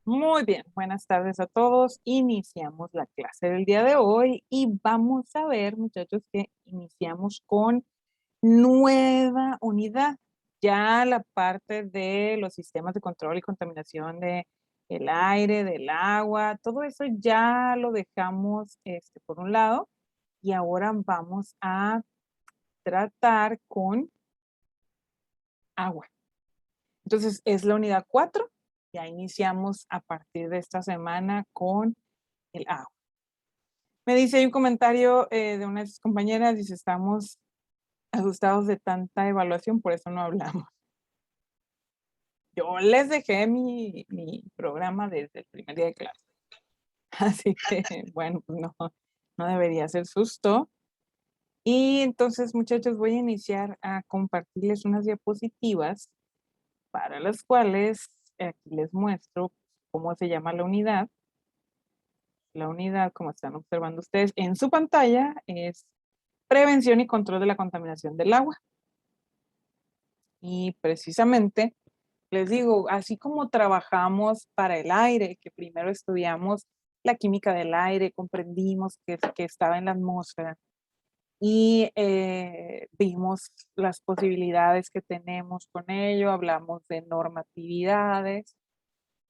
Muy bien, buenas tardes a todos. Iniciamos la clase del día de hoy y vamos a ver, muchachos, que iniciamos con nueva unidad. Ya la parte de los sistemas de control y contaminación de el aire, del agua, todo eso ya lo dejamos por un lado y ahora vamos a tratar con agua. Entonces, es la unidad 4. Ya iniciamos a partir de esta semana con el agua. Me dice, hay un comentario de una de sus compañeras, dice, estamos asustados de tanta evaluación, por eso no hablamos. Yo les dejé mi programa desde el primer día de clase. Así que, bueno, pues no debería ser susto. Y entonces, muchachos, voy a iniciar a compartirles unas diapositivas para las cuales aquí les muestro cómo se llama la unidad. La unidad, como están observando ustedes en su pantalla, es prevención y control de la contaminación del agua. Y precisamente, les digo, así como trabajamos para el aire, que primero estudiamos la química del aire, comprendimos que estaba en la atmósfera y vimos las posibilidades que tenemos con ello, hablamos de normatividades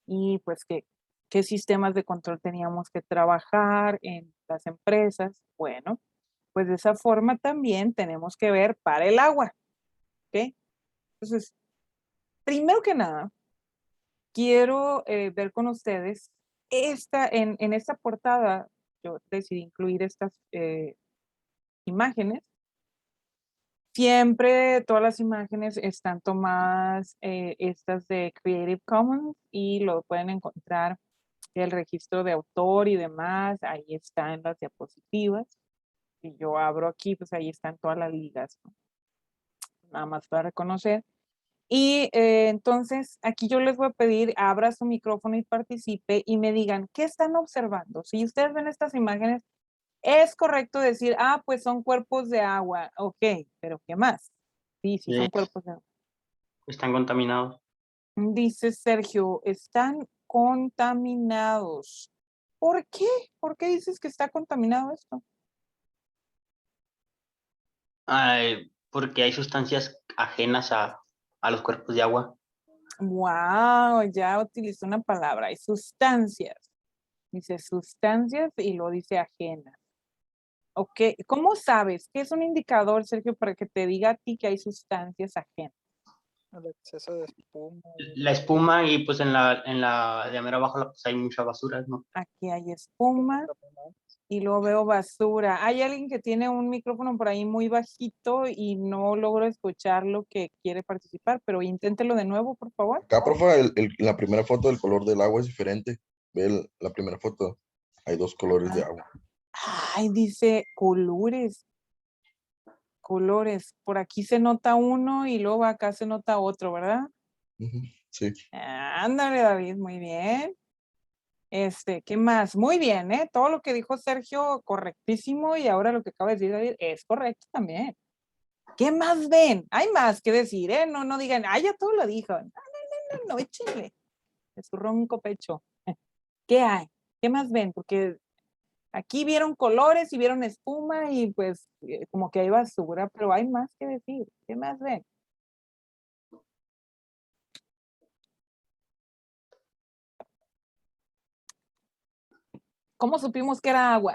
y pues qué sistemas de control teníamos que trabajar en las empresas. Bueno, pues de esa forma también tenemos que ver para el agua, ¿ok? Entonces, primero que nada, quiero ver con ustedes en esta portada, yo decidí incluir estas imágenes. Siempre todas las imágenes están tomadas, estas de Creative Commons, y lo pueden encontrar el registro de autor y demás, ahí está en las diapositivas. Si yo abro aquí, pues ahí están todas las ligas, ¿no? Nada más para reconocer. Y entonces aquí yo les voy a pedir, abra su micrófono y participe y me digan, ¿qué están observando? Si ustedes ven estas imágenes, es correcto decir, pues son cuerpos de agua, ok, pero ¿qué más? Sí, Sí, son cuerpos de agua. están contaminados. Dice Sergio, están contaminados. ¿Por qué? ¿Por qué dices que está contaminado esto? Porque hay sustancias ajenas a los cuerpos de agua. Wow, ya utilizó una palabra, hay sustancias. Dice sustancias y lo dice ajenas. Ok, ¿cómo sabes? ¿Qué es un indicador, Sergio, para que te diga a ti que hay sustancias ajenas? El exceso de espuma. La espuma y pues en la de mero abajo pues, hay mucha basura, ¿no? Aquí hay espuma y luego veo basura. Hay alguien que tiene un micrófono por ahí muy bajito y no logro escuchar lo que quiere participar, pero inténtelo de nuevo, por favor. Acá, profe, la primera foto del color del agua es diferente. Ve la primera foto. Hay dos colores de agua. Ay, dice colores. Colores. Por aquí se nota uno y luego acá se nota otro, ¿verdad? Ujú, sí. Ándale, David, muy bien. ¿Qué más? Muy bien, ¿eh? Todo lo que dijo Sergio, correctísimo, y ahora lo que acaba de decir David es correcto también. ¿Qué más ven? Hay más que decir, ¿eh? No digan, ya todo lo dijo. No, échenle. De su ronco pecho. ¿Qué hay? ¿Qué más ven? Porque aquí vieron colores y vieron espuma y pues como que hay basura, pero hay más que decir. ¿Qué más ven? ¿Cómo supimos que era agua?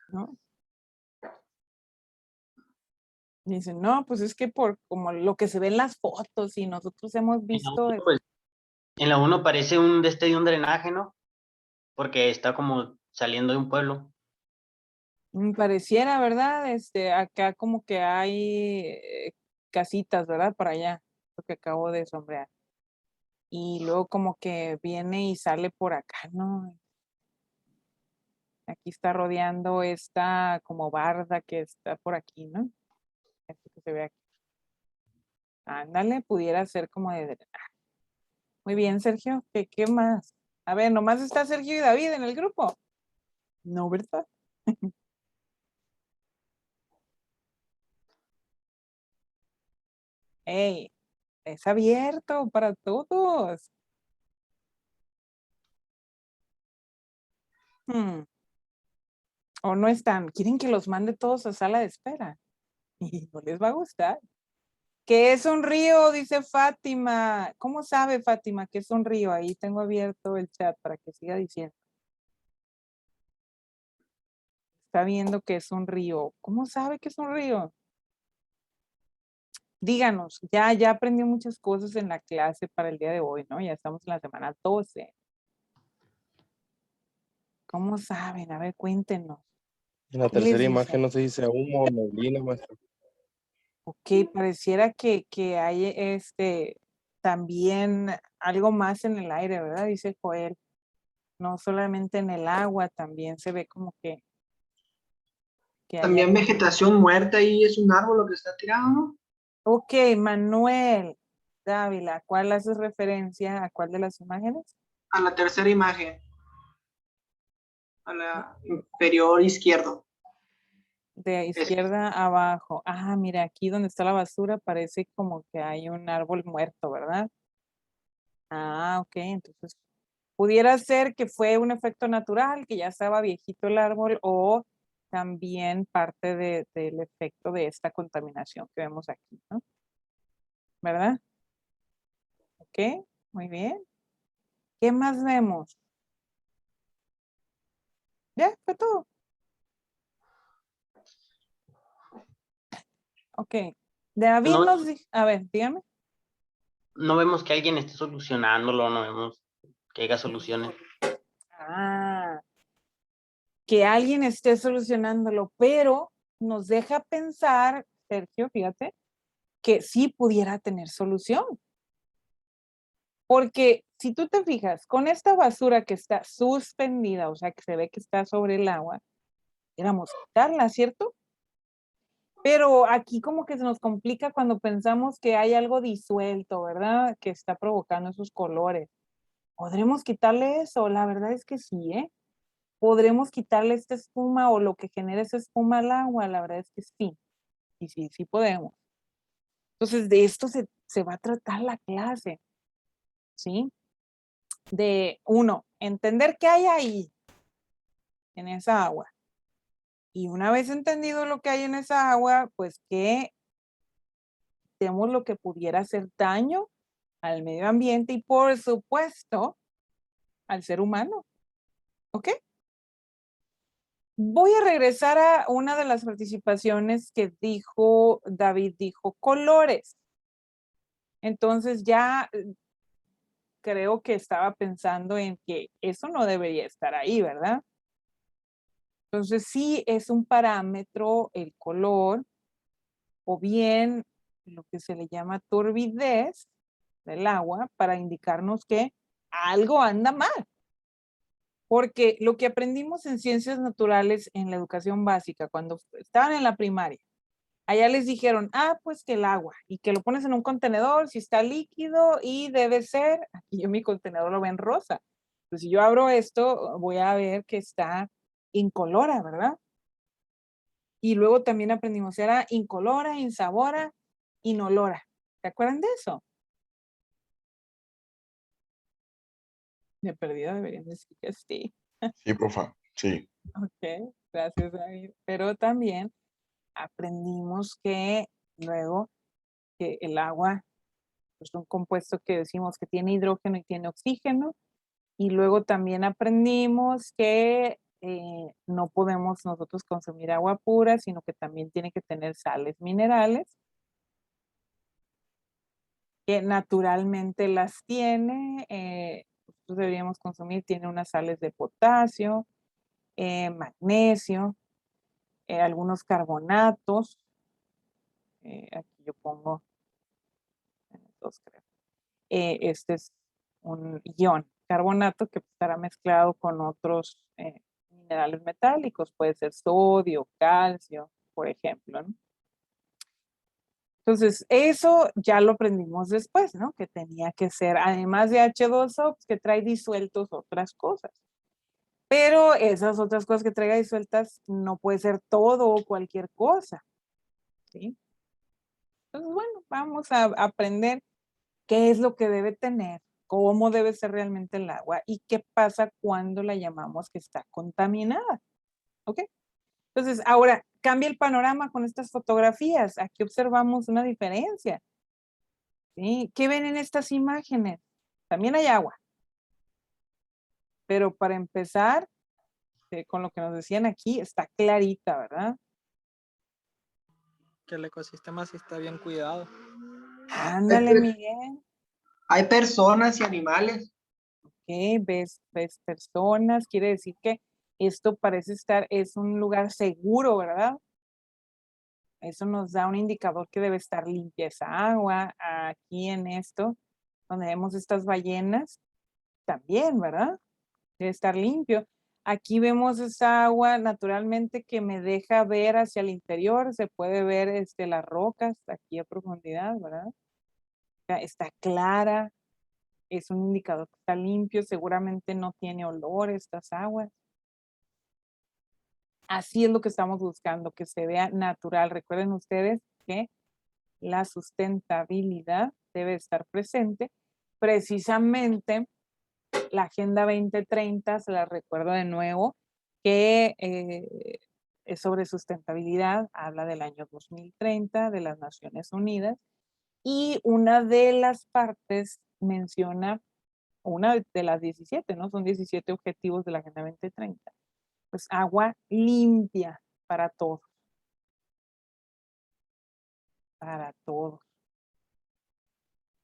¿No? Dicen, no, pues es que por como lo que se ve en las fotos y nosotros hemos En la visto, 1, pues, en la 1 parece de un drenaje, ¿no? Porque está como saliendo de un pueblo. pareciera, ¿verdad? Acá como que hay casitas, ¿verdad? Para allá, lo que acabo de sombrear. Y luego como que viene y sale por acá, ¿no? Aquí está rodeando esta como barda que está por aquí, ¿no? Esto que se ve aquí. Ándale, pudiera ser como de drenaje. Muy bien, Sergio. ¿Qué más? A ver, nomás está Sergio y David en el grupo. No, ¿verdad? Hey, Es abierto para todos. O no están. ¿Quieren que los mande todos a sala de espera? Y no les va a gustar. ¿Qué es un río? Dice Fátima. ¿Cómo sabe Fátima que es un río? Ahí tengo abierto el chat para que siga diciendo. Está viendo que es un río. ¿Cómo sabe que es un río? Díganos, ya aprendió muchas cosas en la clase para el día de hoy, ¿no? Ya estamos en la semana 12. ¿Cómo saben? A ver, cuéntenos. En la ¿Qué les tercera dice? imagen no se dice humo o neblina, maestro. Ok, pareciera que hay también algo más en el aire, ¿verdad? Dice Joel. No solamente en el agua, también se ve como que hay También algo. vegetación muerta y es un árbol lo que está tirado, ¿no? Ok, Manuel Dávila, ¿cuál haces referencia? ¿A cuál de las imágenes? A la tercera imagen, a la inferior izquierdo. De izquierda abajo. Ah, mira, aquí donde está la basura parece como que hay un árbol muerto, ¿verdad? Ah, ok, entonces pudiera ser que fue un efecto natural, que ya estaba viejito el árbol, o también parte del efecto de esta contaminación que vemos aquí, ¿no? ¿Verdad? Ok, muy bien. ¿Qué más vemos? Ya, fue todo. Ok. David No, nos dijo, a ver, dígame. no vemos que alguien esté solucionándolo, no vemos que haya soluciones. Ah, que alguien esté solucionándolo, pero nos deja pensar, Sergio, fíjate, que sí pudiera tener solución. Porque si tú te fijas, con esta basura que está suspendida, o sea, que se ve que está sobre el agua, éramos quitarla, ¿cierto? Pero aquí como que se nos complica cuando pensamos que hay algo disuelto, ¿verdad? Que está provocando esos colores. ¿Podremos quitarle eso? La verdad es que sí, ¿eh? ¿Podremos quitarle esta espuma o lo que genera esa espuma al agua? La verdad es que sí. Y sí, sí podemos. Entonces, de esto se va a tratar la clase, ¿sí? De uno, entender qué hay ahí, en esa agua. Y una vez entendido lo que hay en esa agua, pues que tenemos lo que pudiera hacer daño al medio ambiente y por supuesto al ser humano. ¿Ok? Voy a regresar a una de las participaciones que dijo David, dijo colores. Entonces ya creo que estaba pensando en que eso no debería estar ahí, ¿verdad? Entonces sí es un parámetro el color o bien lo que se le llama turbidez del agua para indicarnos que algo anda mal. Porque lo que aprendimos en ciencias naturales en la educación básica, cuando estaban en la primaria, allá les dijeron, pues que el agua, y que lo pones en un contenedor si está líquido y debe ser, aquí yo mi contenedor lo veo en rosa. Pues si yo abro esto, voy a ver que está incolora, ¿verdad? Y luego también aprendimos, era incolora, insabora, inolora. ¿Se acuerdan de eso? De perdida deberían decir que sí. Sí, profa, sí. Ok, gracias David. Pero también aprendimos que luego que el agua es un compuesto que decimos que tiene hidrógeno y tiene oxígeno. Y luego también aprendimos que no podemos nosotros consumir agua pura, sino que también tiene que tener sales minerales, que naturalmente las tiene. Nosotros deberíamos consumir, tiene unas sales de potasio, magnesio, algunos carbonatos. Aquí yo pongo dos, creo. Este es un ion, carbonato, que estará mezclado con otros minerales metálicos, puede ser sodio, calcio, por ejemplo, ¿no? Entonces, eso ya lo aprendimos después, ¿no? Que tenía que ser, además de H2O, pues, que trae disueltos otras cosas. Pero esas otras cosas que traiga disueltas no puede ser todo o cualquier cosa, ¿sí? Entonces, bueno, vamos a aprender qué es lo que debe tener, cómo debe ser realmente el agua y qué pasa cuando la llamamos que está contaminada. ¿Ok? Entonces, ahora cambia el panorama con estas fotografías. Aquí observamos una diferencia. ¿Sí? ¿Qué ven en estas imágenes? También hay agua. Pero para empezar, con lo que nos decían aquí, está clarita, ¿verdad? Que el ecosistema sí está bien cuidado. Ándale, Miguel. Hay personas y animales. Ves personas, quiere decir que esto parece estar, es un lugar seguro, ¿verdad? Eso nos da un indicador que debe estar limpia esa agua. Aquí en esto, donde vemos estas ballenas, también, ¿verdad? Debe estar limpio. Aquí vemos esa agua naturalmente que me deja ver hacia el interior, se puede ver las rocas aquí a profundidad, ¿verdad? Está clara, es un indicador que está limpio, seguramente no tiene olor estas aguas. Así es lo que estamos buscando, que se vea natural. Recuerden ustedes que la sustentabilidad debe estar presente. Precisamente la Agenda 2030, se la recuerdo de nuevo, que es sobre sustentabilidad, habla del año 2030 de las Naciones Unidas, y una de las partes menciona, una de las 17, ¿no? Son 17 objetivos de la Agenda 2030. Pues agua limpia para todos. Para todos.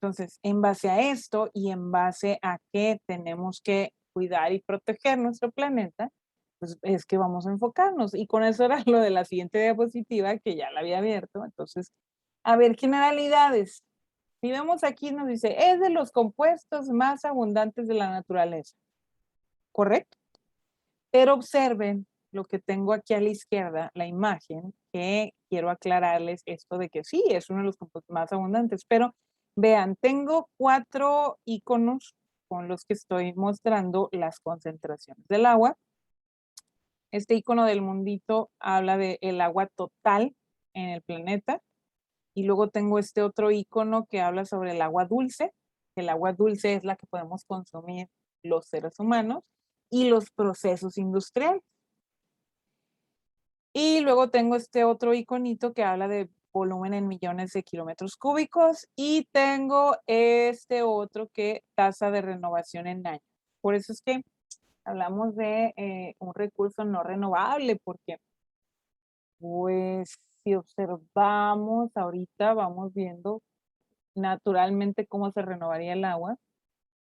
Entonces, en base a esto y en base a que tenemos que cuidar y proteger nuestro planeta, pues es que vamos a enfocarnos. Y con eso era lo de la siguiente diapositiva, que ya la había abierto. Entonces, a ver, generalidades. Si vemos aquí, nos dice, es de los compuestos más abundantes de la naturaleza. ¿Correcto? Pero observen lo que tengo aquí a la izquierda, la imagen, que quiero aclararles esto de que sí, es uno de los compuestos más abundantes, pero vean, tengo 4 iconos con los que estoy mostrando las concentraciones del agua. Este icono del mundito habla del agua total en el planeta. Y luego tengo este otro icono que habla sobre el agua dulce. El agua dulce es la que podemos consumir los seres humanos y los procesos industriales. Y luego tengo este otro iconito que habla de volumen en millones de kilómetros cúbicos y tengo este otro que tasa de renovación en años. Por eso es que hablamos de un recurso no renovable, porque pues si observamos ahorita vamos viendo naturalmente cómo se renovaría el agua,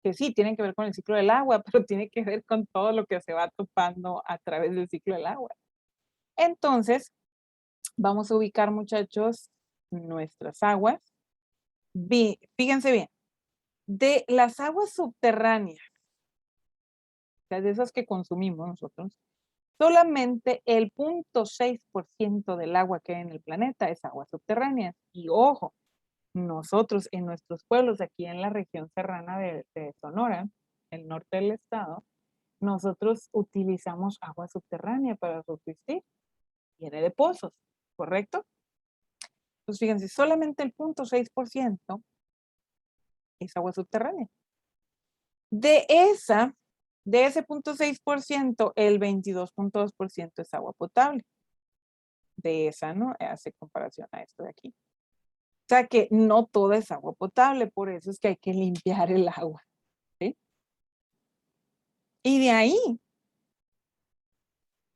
que sí, tiene que ver con el ciclo del agua, pero tiene que ver con todo lo que se va topando a través del ciclo del agua. Entonces, vamos a ubicar, muchachos, nuestras aguas. Fíjense bien, de las aguas subterráneas, las de esas que consumimos nosotros, solamente el 0.6% del agua que hay en el planeta es agua subterránea. Y ojo, nosotros en nuestros pueblos, aquí en la región serrana de Sonora, el norte del estado, nosotros utilizamos agua subterránea para subsistir. Viene de pozos, ¿correcto? Pues fíjense, solamente el 0.6% es agua subterránea. De ese 0.6%, el 22.2% es agua potable. De esa, ¿no? Hace comparación a esto de aquí. O sea que no toda es agua potable, por eso es que hay que limpiar el agua. ¿Sí? Y de ahí,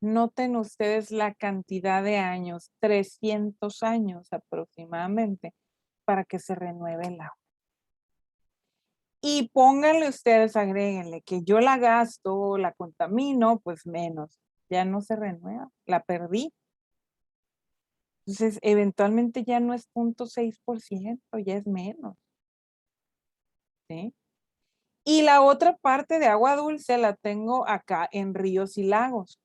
noten ustedes la cantidad de años, 300 años aproximadamente, para que se renueve el agua. Y pónganle ustedes, agréguenle que yo la gasto, la contamino, pues menos. Ya no se renueva, la perdí. Entonces, eventualmente ya no es 0.6%, ya es menos. ¿Sí? Y la otra parte de agua dulce la tengo acá en ríos y lagos,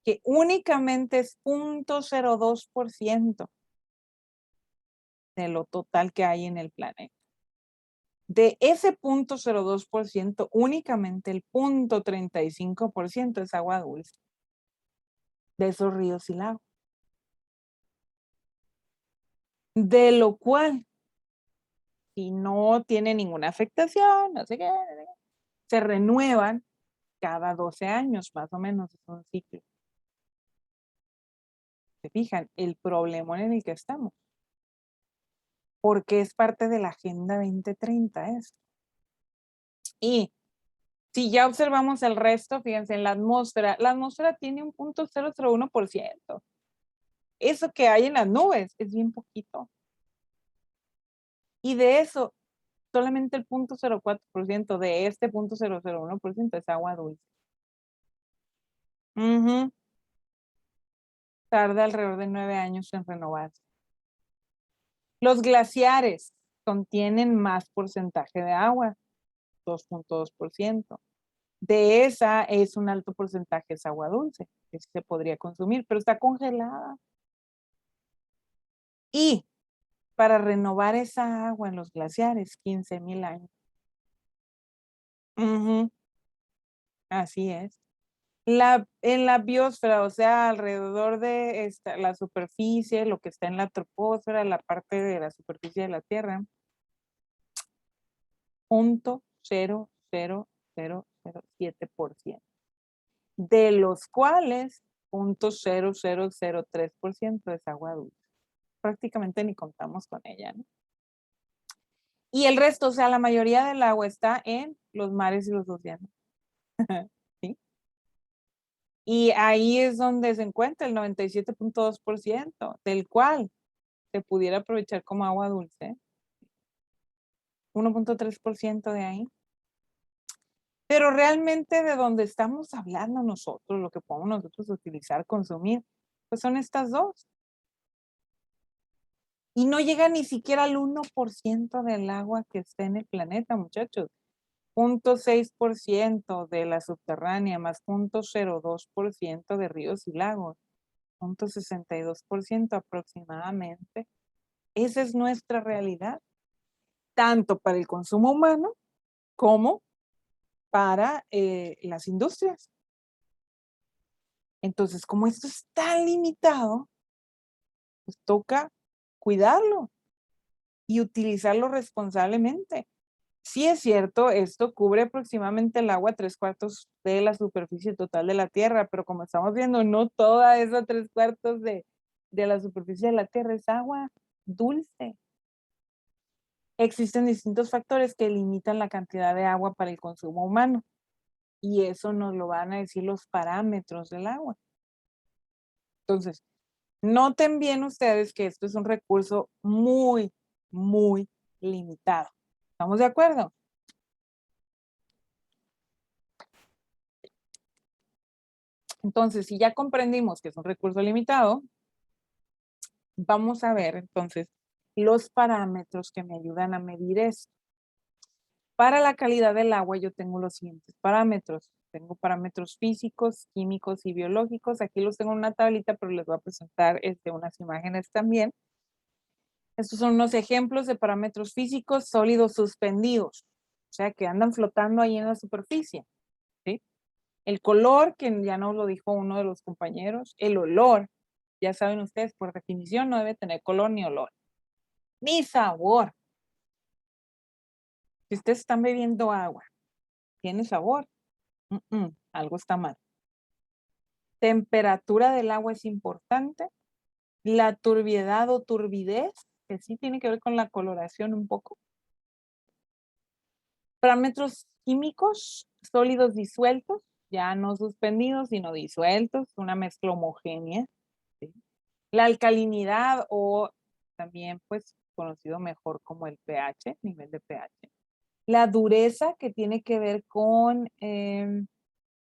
que únicamente es 0.02% de lo total que hay en el planeta. De ese 0.02%, únicamente el 0.35% es agua dulce de esos ríos y lagos. De lo cual si no tiene ninguna afectación, no sé qué, se renuevan cada 12 años, más o menos, es un ciclo. ¿Se fijan? El problema en el que estamos. Porque es parte de la Agenda 2030 esto. Y si ya observamos el resto, fíjense, en la atmósfera tiene un 0.001%. Eso que hay en las nubes es bien poquito. Y de eso, solamente el 0.04% de este 0.001% es agua dulce. Tarda alrededor de 9 años en renovarse. Los glaciares contienen más porcentaje de agua, 2.2%. De esa es un alto porcentaje, es agua dulce, que se podría consumir, pero está congelada. Y para renovar esa agua en los glaciares, 15,000 años. Así es. En la biosfera, o sea, alrededor de la superficie, lo que está en la troposfera, la parte de la superficie de la Tierra, 0.00007%, de los cuales 0.0003% es agua dulce. Prácticamente ni contamos con ella, ¿no? Y el resto, o sea, la mayoría del agua está en los mares y los océanos. ¿Sí? Y ahí es donde se encuentra el 97.2%, del cual se pudiera aprovechar como agua dulce. 1.3% de ahí. Pero realmente de donde estamos hablando nosotros, lo que podemos nosotros utilizar, consumir, pues son estas dos. Y no llega ni siquiera al 1% del agua que está en el planeta, muchachos. 0.6% de la subterránea, más 0.02% de ríos y lagos. 0.62% aproximadamente. Esa es nuestra realidad, tanto para el consumo humano como para las industrias. Entonces, como esto es tan limitado, pues toca cuidarlo y utilizarlo responsablemente. Sí es cierto, esto cubre aproximadamente el agua 3/4 de la superficie total de la Tierra, pero como estamos viendo, no toda esa 3/4 de la superficie de la Tierra es agua dulce. Existen distintos factores que limitan la cantidad de agua para el consumo humano, y eso nos lo van a decir los parámetros del agua. Entonces, noten bien ustedes que esto es un recurso muy, muy limitado. ¿Estamos de acuerdo? Entonces, si ya comprendimos que es un recurso limitado, vamos a ver entonces los parámetros que me ayudan a medir esto. Para la calidad del agua yo tengo los siguientes parámetros. Tengo parámetros físicos, químicos y biológicos. Aquí los tengo en una tablita, pero les voy a presentar unas imágenes también. Estos son unos ejemplos de parámetros físicos sólidos suspendidos, o sea, que andan flotando ahí en la superficie, ¿sí? El color, que ya nos lo dijo uno de los compañeros. El olor, ya saben ustedes, por definición no debe tener color ni olor. Ni sabor. Si ustedes están bebiendo agua, ¿tiene sabor? Algo está mal. Temperatura del agua es importante. La turbiedad o turbidez, que sí tiene que ver con la coloración un poco. Parámetros químicos, sólidos disueltos, ya no suspendidos, sino disueltos, una mezcla homogénea. ¿Sí? La alcalinidad, o también pues conocido mejor como el pH, nivel de pH. La dureza, que tiene que ver con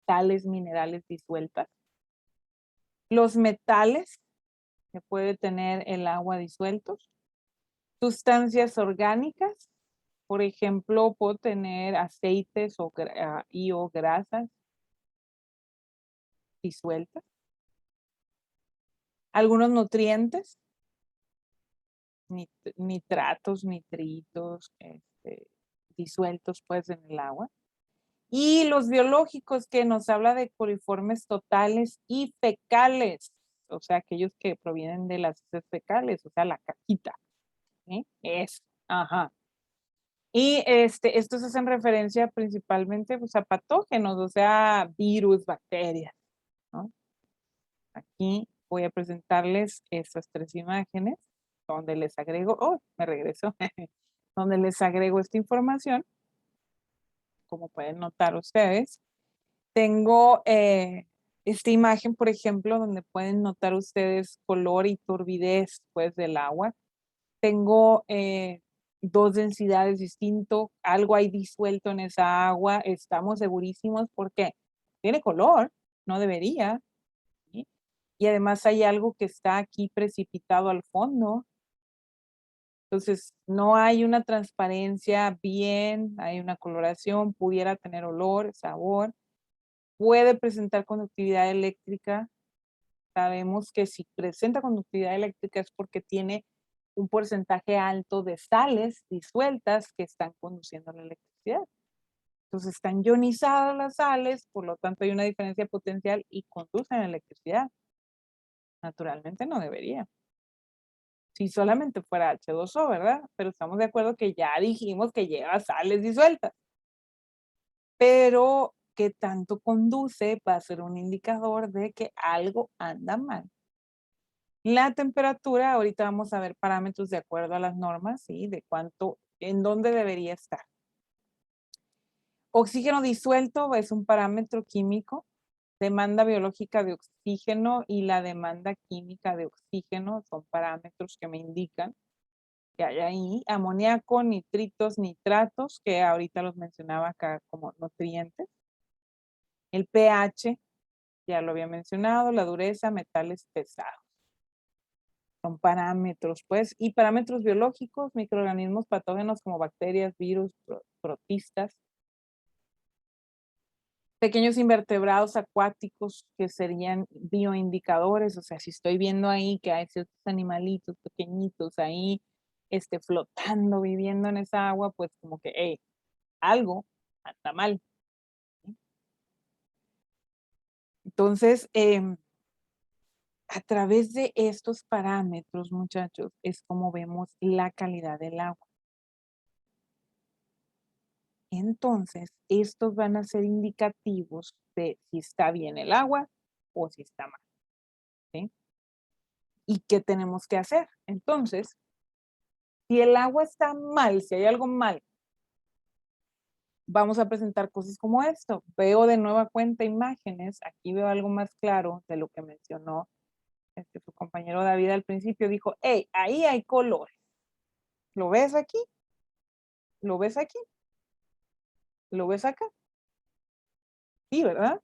sales minerales disueltas. Los metales que puede tener el agua disueltos. Sustancias orgánicas, por ejemplo, puedo tener aceites o grasas disueltas. Algunos nutrientes, nitratos, nitritos, disueltos pues en el agua. Y los biológicos, que nos habla de coliformes totales y fecales, o sea, aquellos que provienen de las heces fecales, o sea, la cajita. ¿Sí? Ajá. Y estos hacen referencia principalmente pues, a patógenos, o sea, virus, bacterias, ¿no? Aquí voy a presentarles estas 3 imágenes donde les agrego, oh, me regreso, donde les agrego esta información. Como pueden notar ustedes, tengo esta imagen, por ejemplo, donde pueden notar ustedes color y turbidez pues, del agua. Tengo 2 densidades distintas, algo hay disuelto en esa agua, estamos segurísimos porque tiene color, no debería, ¿sí? Y además hay algo que está aquí precipitado al fondo. Entonces, no hay una transparencia bien, hay una coloración, pudiera tener olor, sabor, puede presentar conductividad eléctrica. Sabemos que si presenta conductividad eléctrica es porque tiene un porcentaje alto de sales disueltas que están conduciendo la electricidad. Entonces están ionizadas las sales, por lo tanto hay una diferencia potencial y conducen la electricidad. Naturalmente no debería. Si solamente fuera H2O, ¿verdad? Pero estamos de acuerdo que ya dijimos que lleva sales disueltas. Pero qué tanto conduce va a ser un indicador de que algo anda mal. La temperatura, ahorita vamos a ver parámetros de acuerdo a las normas, ¿sí? De cuánto, en dónde debería estar. Oxígeno disuelto es un parámetro químico. Demanda biológica de oxígeno y la demanda química de oxígeno son parámetros que me indican que hay ahí. Amoníaco, nitritos, nitratos, que ahorita los mencionaba acá como nutrientes. El pH, ya lo había mencionado, la dureza, metales pesados. Son parámetros, pues, y parámetros biológicos, microorganismos patógenos como bacterias, virus, protistas. Pequeños invertebrados acuáticos que serían bioindicadores, o sea, si estoy viendo ahí que hay ciertos animalitos pequeñitos ahí, flotando, viviendo en esa agua, pues como que, hey, algo anda mal. Entonces, a través de estos parámetros, muchachos, es como vemos la calidad del agua. Entonces, estos van a ser indicativos de si está bien el agua o si está mal. ¿Sí? ¿Y qué tenemos que hacer? Entonces, si el agua está mal, si hay algo mal, vamos a presentar cosas como esto. Veo de nueva cuenta imágenes, aquí veo algo más claro de lo que mencionó su compañero David al principio. Dijo, hey, ahí hay colores. ¿Lo ves aquí? ¿Lo ves aquí? ¿Lo ves acá? Sí, ¿verdad?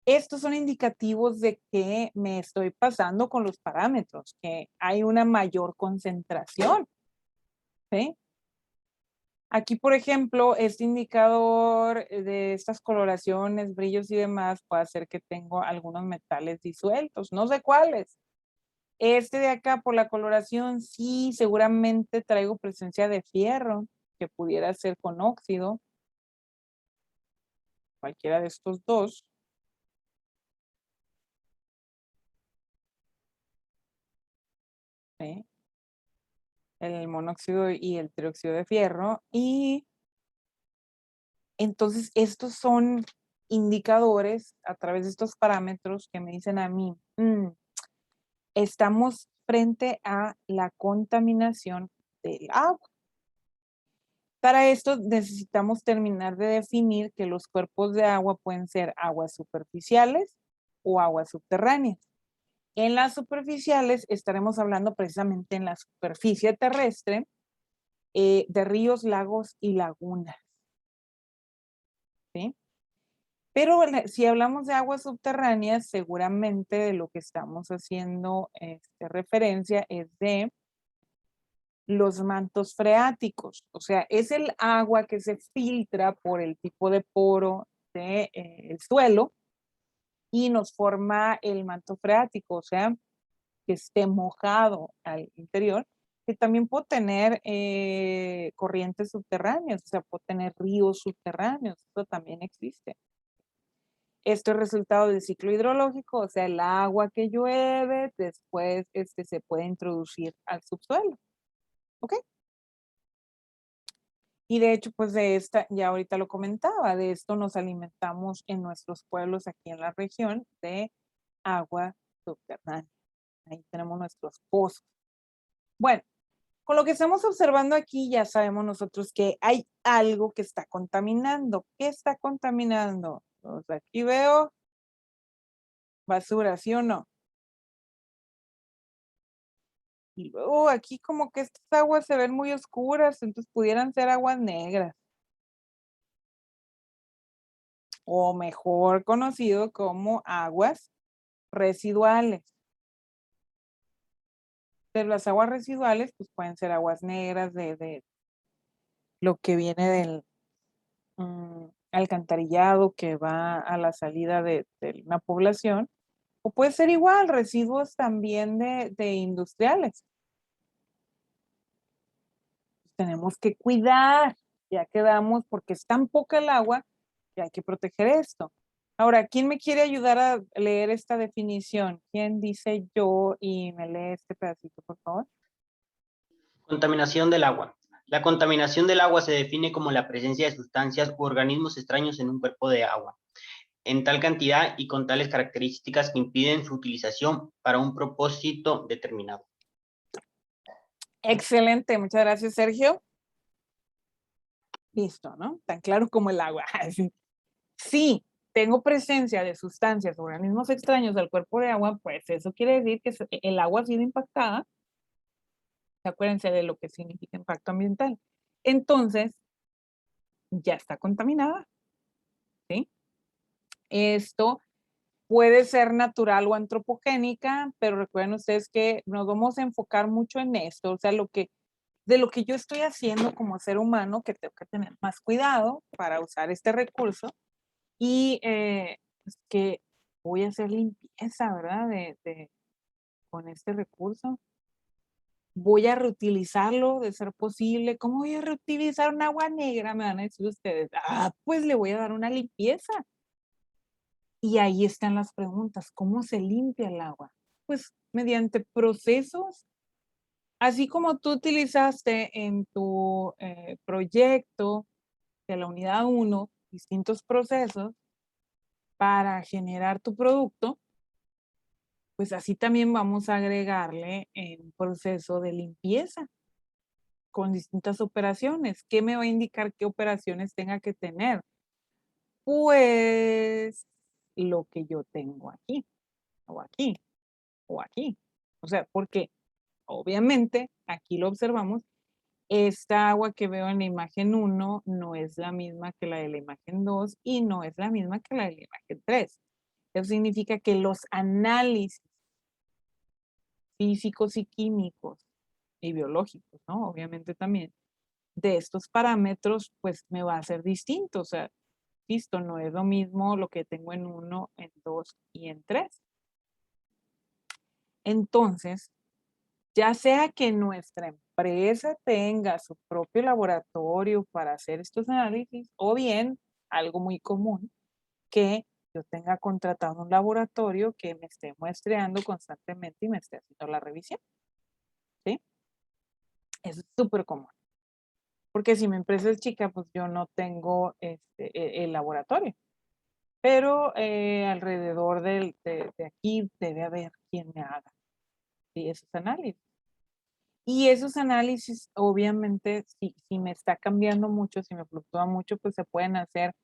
Estos son indicativos de que me estoy pasando con los parámetros, que hay una mayor concentración. ¿Sí? Aquí, por ejemplo, este indicador de estas coloraciones, brillos y demás puede hacer que tengo algunos metales disueltos. No sé cuáles. Este de acá, por la coloración, sí, seguramente traigo presencia de fierro, que pudiera ser con óxido. Cualquiera de estos dos. ¿Sí? El monóxido y el trióxido de fierro. Y entonces estos son indicadores a través de estos parámetros que me dicen a mí, estamos frente a la contaminación del agua. Para esto necesitamos terminar de definir que los cuerpos de agua pueden ser aguas superficiales o aguas subterráneas. En las superficiales estaremos hablando precisamente en la superficie terrestre de ríos, lagos y lagunas. ¿Sí? Pero si hablamos de aguas subterráneas, seguramente de lo que estamos haciendo referencia es de los mantos freáticos. O sea, es el agua que se filtra por el tipo de poro del suelo y nos forma el manto freático, o sea, que esté mojado al interior, que también puede tener corrientes subterráneas, o sea, puede tener ríos subterráneos, eso también existe. Esto es resultado del ciclo hidrológico, o sea, el agua que llueve, después se puede introducir al subsuelo. ¿Ok? Y de hecho, pues de esta, ya ahorita lo comentaba, de esto nos alimentamos en nuestros pueblos aquí en la región de agua subterránea. Ahí tenemos nuestros pozos. Bueno, con lo que estamos observando aquí, ya sabemos nosotros que hay algo que está contaminando. ¿Qué está contaminando? Pues aquí veo basura, ¿sí o no? Y luego aquí como que estas aguas se ven muy oscuras, entonces pudieran ser aguas negras. O mejor conocido como aguas residuales. Pero las aguas residuales pues pueden ser aguas negras de lo que viene del alcantarillado que va a la salida de una población, o puede ser igual, residuos también de industriales. Tenemos que cuidar, ya quedamos, porque es tan poca el agua que hay que proteger esto. Ahora, ¿quién me quiere ayudar a leer esta definición? ¿Quién dice yo y me lee este pedacito, por favor? Contaminación del agua. La contaminación del agua se define como la presencia de sustancias u organismos extraños en un cuerpo de agua, en tal cantidad y con tales características que impiden su utilización para un propósito determinado. Excelente, muchas gracias, Sergio. Listo, ¿no? Tan claro como el agua. Sí, tengo presencia de sustancias, organismos extraños al cuerpo de agua, pues eso quiere decir que el agua ha sido impactada. Acuérdense de lo que significa impacto ambiental. Entonces, ya está contaminada, ¿sí? Esto puede ser natural o antropogénica, pero recuerden ustedes que nos vamos a enfocar mucho en esto, o sea, de lo que yo estoy haciendo como ser humano, que tengo que tener más cuidado para usar este recurso, y pues que voy a hacer limpieza, ¿verdad? Con este recurso. Voy a reutilizarlo de ser posible. ¿Cómo voy a reutilizar un agua negra? Me van a decir ustedes. Pues le voy a dar una limpieza. Y ahí están las preguntas. ¿Cómo se limpia el agua? Pues mediante procesos. Así como tú utilizaste en tu proyecto de la unidad 1 distintos procesos para generar tu producto, pues así también vamos a agregarle un proceso de limpieza con distintas operaciones. ¿Qué me va a indicar qué operaciones tenga que tener? Pues lo que yo tengo aquí, o aquí, o aquí. O sea, porque obviamente aquí lo observamos, esta agua que veo en la imagen 1 no es la misma que la de la imagen 2 y no es la misma que la de la imagen 3. Eso significa que los análisis físicos y químicos y biológicos, ¿no? Obviamente también, de estos parámetros, pues me va a ser distinto. O sea, listo, no es lo mismo lo que tengo en 1, en 2 y en 3. Entonces, ya sea que nuestra empresa tenga su propio laboratorio para hacer estos análisis, o bien, algo muy común, que yo tenga contratado un laboratorio que me esté muestreando constantemente y me esté haciendo la revisión. ¿Sí? Eso es súper común. Porque si mi empresa es chica, pues yo no tengo el laboratorio. Pero alrededor de aquí debe haber quien me haga, ¿sí? Esos análisis. Y esos análisis, obviamente, si me está cambiando mucho, si me fluctúa mucho, pues se pueden hacer.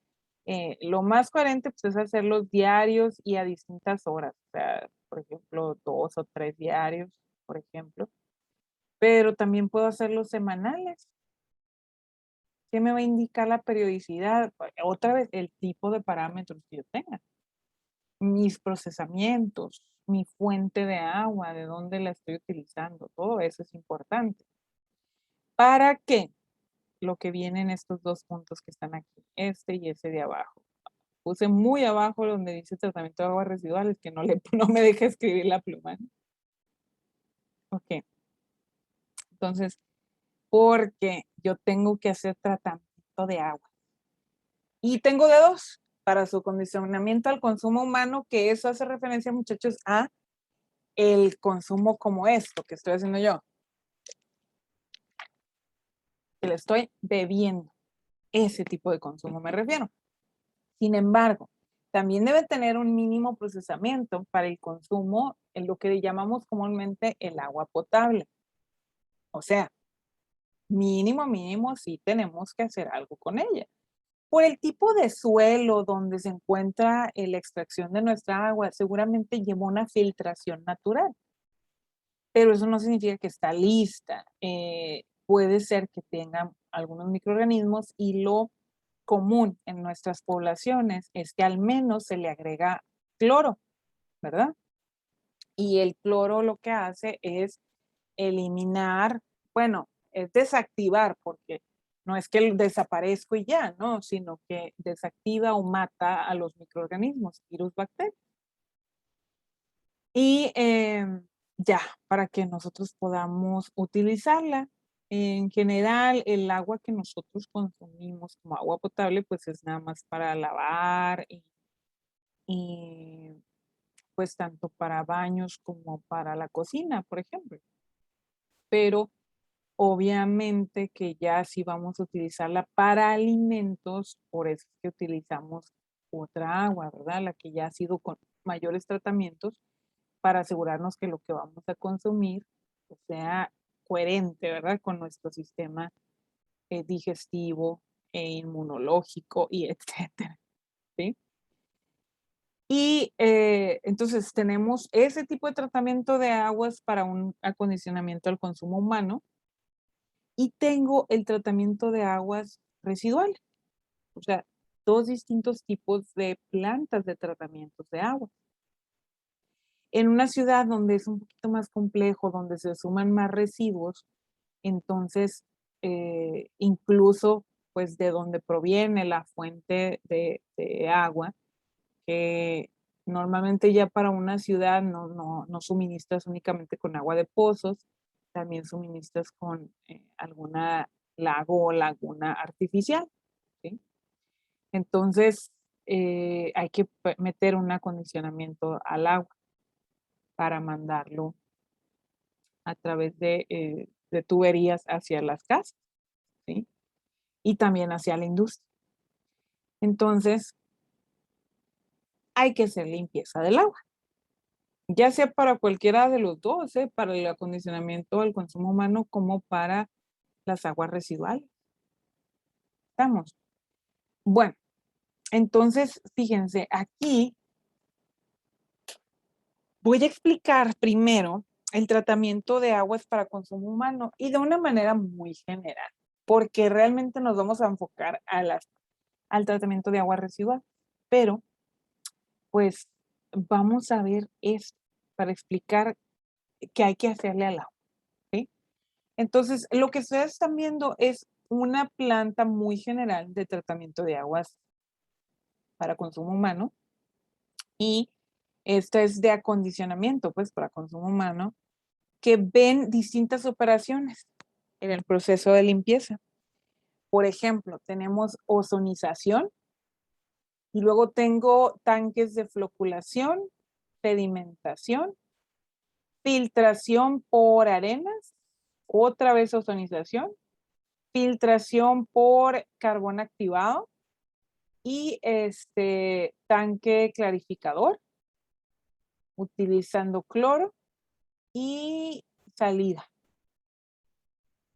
Lo más coherente pues, es hacerlos diarios y a distintas horas. O sea, por ejemplo, 2 o 3 diarios, por ejemplo. Pero también puedo hacerlos semanales. ¿Qué me va a indicar la periodicidad? Otra vez, el tipo de parámetros que yo tenga. Mis procesamientos, mi fuente de agua, de dónde la estoy utilizando, todo eso es importante. ¿Para qué? Lo que viene en estos dos puntos que están aquí, este y ese de abajo. Puse muy abajo donde dice tratamiento de aguas residuales, que no me deja escribir la pluma. Ok. Entonces, porque yo tengo que hacer tratamiento de agua. Y tengo de dos, para su condicionamiento al consumo humano, que eso hace referencia, muchachos, a el consumo como esto que estoy haciendo yo. Que le estoy bebiendo. Ese tipo de consumo me refiero. Sin embargo, también debe tener un mínimo procesamiento para el consumo en lo que llamamos comúnmente el agua potable. O sea, mínimo, sí tenemos que hacer algo con ella. Por el tipo de suelo donde se encuentra la extracción de nuestra agua, seguramente lleva una filtración natural, pero eso no significa que está lista. Puede ser que tenga algunos microorganismos y lo común en nuestras poblaciones es que al menos se le agrega cloro, ¿verdad? Y el cloro lo que hace es eliminar, bueno, es desactivar, porque no es que desaparezco y ya, ¿no? Sino que desactiva o mata a los microorganismos, virus, bacterias. Y ya, para que nosotros podamos utilizarla. En general, el agua que nosotros consumimos como agua potable, pues es nada más para lavar y pues tanto para baños como para la cocina, por ejemplo. Pero obviamente que ya si vamos a utilizarla para alimentos, por eso es que utilizamos otra agua, ¿verdad? La que ya ha sido con mayores tratamientos para asegurarnos que lo que vamos a consumir sea coherente, ¿verdad? Con nuestro sistema digestivo e inmunológico y etcétera, ¿sí? Y entonces tenemos ese tipo de tratamiento de aguas para un acondicionamiento al consumo humano y tengo el tratamiento de aguas residuales, o sea, dos distintos tipos de plantas de tratamientos de agua. En una ciudad donde es un poquito más complejo, donde se suman más residuos, entonces incluso pues de donde proviene la fuente de agua, que normalmente ya para una ciudad no suministras únicamente con agua de pozos, también suministras con alguna lago o laguna artificial, ¿sí? Entonces, hay que meter un acondicionamiento al agua para mandarlo a través de tuberías hacia las casas, ¿sí? Y también hacia la industria. Entonces, hay que hacer limpieza del agua, ya sea para cualquiera de los dos, para el acondicionamiento del consumo humano como para las aguas residuales. ¿Estamos? Bueno, entonces, fíjense, aquí voy a explicar primero el tratamiento de aguas para consumo humano y de una manera muy general, porque realmente nos vamos a enfocar al tratamiento de agua residual. Pero, pues, vamos a ver esto para explicar qué hay que hacerle al agua, ¿sí? Entonces, lo que ustedes están viendo es una planta muy general de tratamiento de aguas para consumo humano y esta es de acondicionamiento, pues, para consumo humano, que ven distintas operaciones en el proceso de limpieza. Por ejemplo, tenemos ozonización y luego tengo tanques de floculación, sedimentación, filtración por arenas, otra vez ozonización, filtración por carbón activado y tanque clarificador utilizando cloro y salida.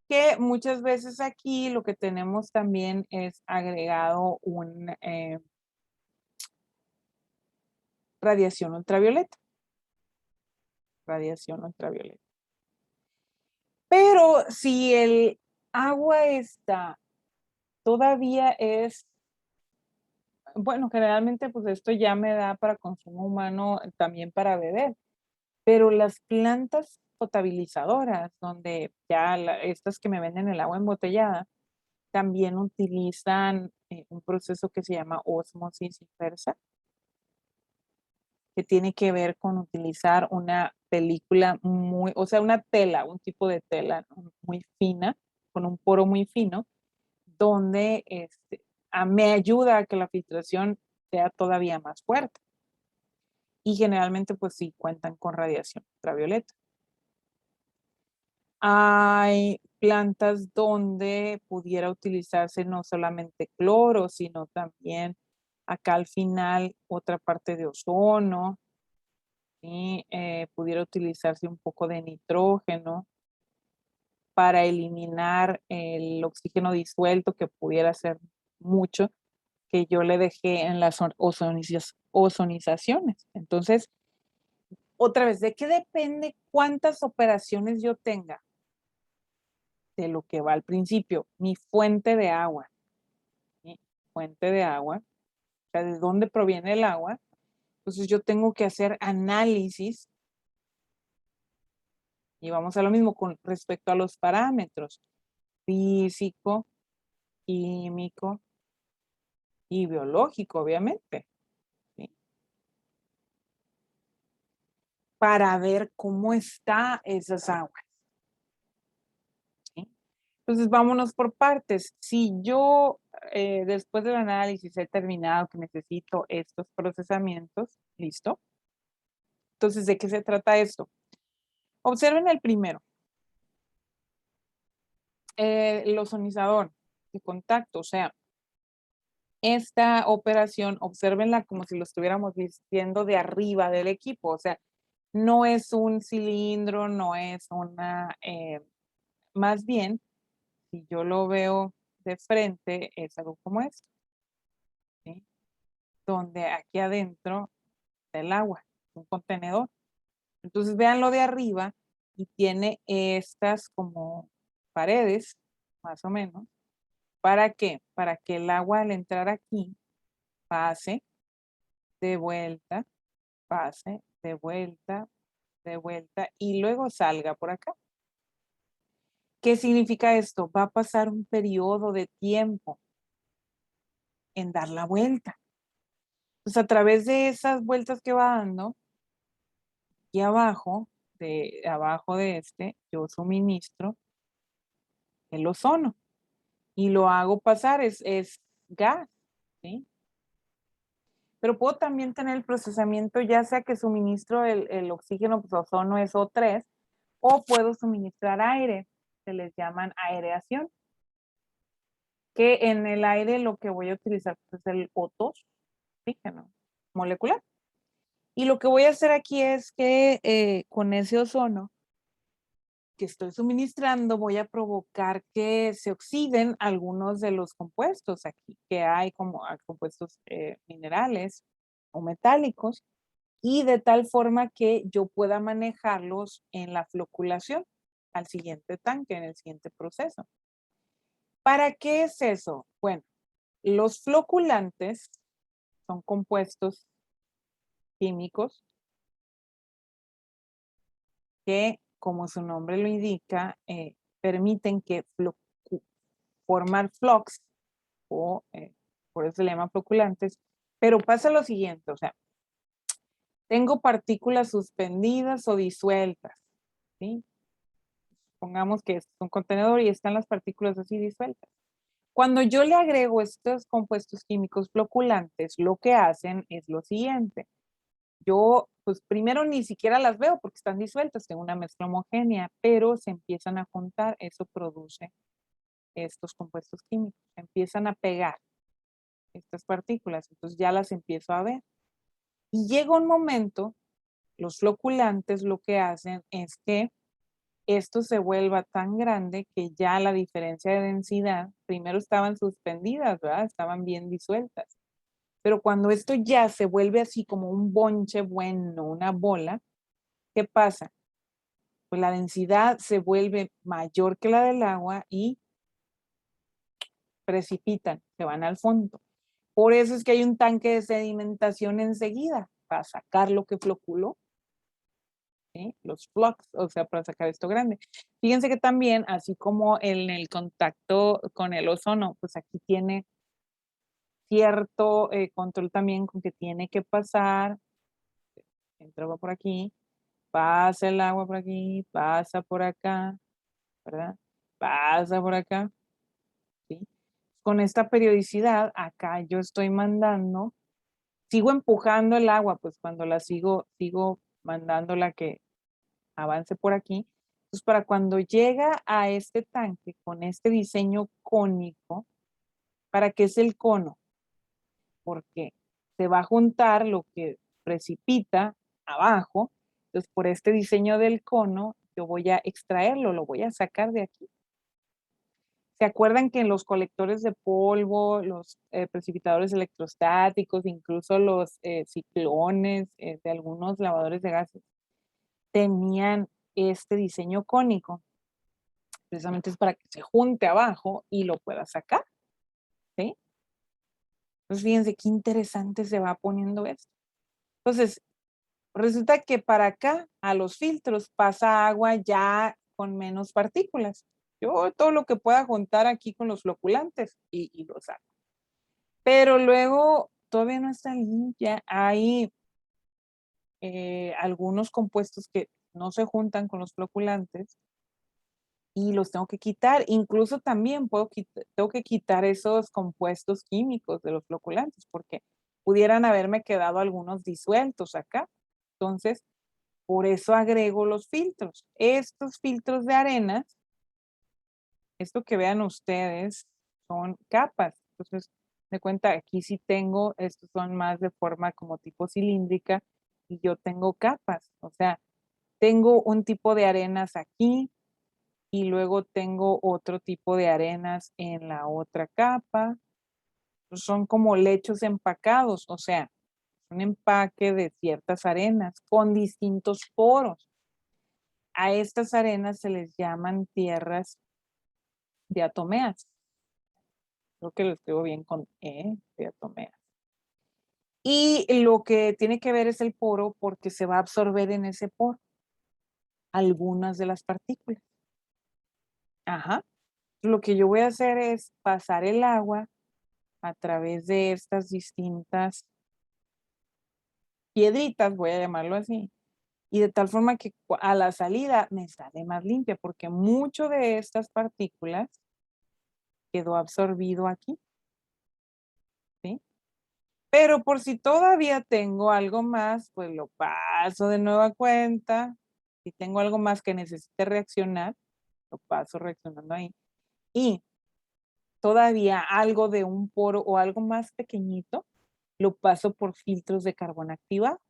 Que muchas veces aquí lo que tenemos también es agregado un radiación ultravioleta. Radiación ultravioleta. Pero si el agua está todavía es, bueno, generalmente pues esto ya me da para consumo humano, también para beber, pero las plantas potabilizadoras, donde ya estas que me venden el agua embotellada, también utilizan un proceso que se llama ósmosis inversa, que tiene que ver con utilizar una película o sea, una tela, un tipo de tela muy fina, con un poro muy fino, donde me ayuda a que la filtración sea todavía más fuerte. Y generalmente, pues sí, cuentan con radiación ultravioleta. Hay plantas donde pudiera utilizarse no solamente cloro, sino también acá al final otra parte de ozono, y pudiera utilizarse un poco de nitrógeno para eliminar el oxígeno disuelto, que pudiera ser mucho, que yo le dejé en las ozonizaciones. Entonces, otra vez, ¿de qué depende cuántas operaciones yo tenga? De lo que va al principio, mi fuente de agua. Mi fuente de agua, o sea, ¿de dónde proviene el agua? Entonces yo tengo que hacer análisis, y vamos a lo mismo con respecto a los parámetros físico, químico y biológico, obviamente, ¿sí? Para ver cómo está esas aguas, ¿sí? Entonces vámonos por partes. Si yo después del análisis he terminado que necesito estos procesamientos, ¿listo? Entonces, ¿de qué se trata esto? Observen el primero. El ozonizador de contacto, o sea, esta operación, obsérvenla como si lo estuviéramos viendo de arriba del equipo, o sea, no es un cilindro, no es una, más bien, si yo lo veo de frente, es algo como esto, ¿sí? Donde aquí adentro está el agua, un contenedor. Entonces, véanlo de arriba y tiene estas como paredes, más o menos. ¿Para qué? Para que el agua al entrar aquí pase de vuelta, pase de vuelta y luego salga por acá. ¿Qué significa esto? Va a pasar un periodo de tiempo en dar la vuelta. Pues a través de esas vueltas que va dando, aquí abajo, abajo de este, yo suministro el ozono y lo hago pasar, es gas, ¿sí? Pero puedo también tener el procesamiento, ya sea que suministro el oxígeno, pues ozono es O3, o puedo suministrar aire, se les llaman aireación, que en el aire lo que voy a utilizar es el O2, oxígeno molecular. Y lo que voy a hacer aquí es que con ese ozono que estoy suministrando voy a provocar que se oxiden algunos de los compuestos aquí, que hay como compuestos minerales o metálicos, y de tal forma que yo pueda manejarlos en la floculación al siguiente tanque, en el siguiente proceso. ¿Para qué es eso? Bueno, los floculantes son compuestos químicos que, como su nombre lo indica, permiten que formar flux, o por eso se le llaman floculantes, pero pasa lo siguiente, o sea, tengo partículas suspendidas o disueltas, ¿sí? Pongamos que es un contenedor y están las partículas así disueltas. Cuando yo le agrego estos compuestos químicos floculantes, lo que hacen es lo siguiente. Yo, pues primero ni siquiera las veo porque están disueltas, tengo una mezcla homogénea, pero se empiezan a juntar, eso produce estos compuestos químicos, empiezan a pegar estas partículas, entonces ya las empiezo a ver. Y llega un momento, los floculantes lo que hacen es que esto se vuelva tan grande que ya la diferencia de densidad, primero estaban suspendidas, ¿verdad? Estaban bien disueltas. Pero cuando esto ya se vuelve así como un bonche bueno, una bola, ¿qué pasa? Pues la densidad se vuelve mayor que la del agua y precipitan, se van al fondo. Por eso es que hay un tanque de sedimentación enseguida, para sacar lo que floculó, ¿sí? Los flux, o sea, para sacar esto grande. Fíjense que también, así como en el contacto con el ozono, pues aquí tiene cierto control también con que tiene que pasar, entra por aquí, pasa el agua por aquí, pasa por acá, ¿verdad? Pasa por acá, ¿sí? Con esta periodicidad, acá yo estoy mandando, sigo empujando el agua, pues cuando la sigo mandándola que avance por aquí, Entonces, para cuando llega a este tanque con este diseño cónico, ¿para qué es el cono? Porque se va a juntar lo que precipita abajo. Entonces, por este diseño del cono, yo voy a extraerlo, lo voy a sacar de aquí. ¿Se acuerdan que en los colectores de polvo, los precipitadores electrostáticos, incluso los ciclones de algunos lavadores de gases, tenían este diseño cónico? Precisamente es para que se junte abajo y lo pueda sacar, ¿sí? Entonces, fíjense qué interesante se va poniendo esto. Entonces, resulta que para acá, a los filtros, pasa agua ya con menos partículas. Yo todo lo que pueda juntar aquí con los floculantes y lo saco. Pero luego todavía no está limpia. Hay algunos compuestos que no se juntan con los floculantes y los tengo que quitar. Incluso también tengo que quitar esos compuestos químicos de los floculantes porque pudieran haberme quedado algunos disueltos acá. Entonces, por eso agrego los filtros. Estos filtros de arenas, esto que vean ustedes, son capas. Entonces, de cuenta, aquí sí tengo, estos son más de forma como tipo cilíndrica y yo tengo capas. O sea, tengo un tipo de arenas aquí y luego tengo otro tipo de arenas en la otra capa. Son como lechos empacados, o sea, un empaque de ciertas arenas con distintos poros. A estas arenas se les llaman tierras diatomeas. Creo que lo escribo bien con diatomeas. Y lo que tiene que ver es el poro porque se va a absorber en ese poro algunas de las partículas. Ajá. Lo que yo voy a hacer es pasar el agua a través de estas distintas piedritas, voy a llamarlo así, y de tal forma que a la salida me sale más limpia porque mucho de estas partículas quedó absorbido aquí, ¿sí? Pero por si todavía tengo algo más, pues lo paso de nueva cuenta. Si tengo algo más que necesite reaccionar, lo paso reaccionando ahí. Y todavía algo de un poro o algo más pequeñito, lo paso por filtros de carbón activado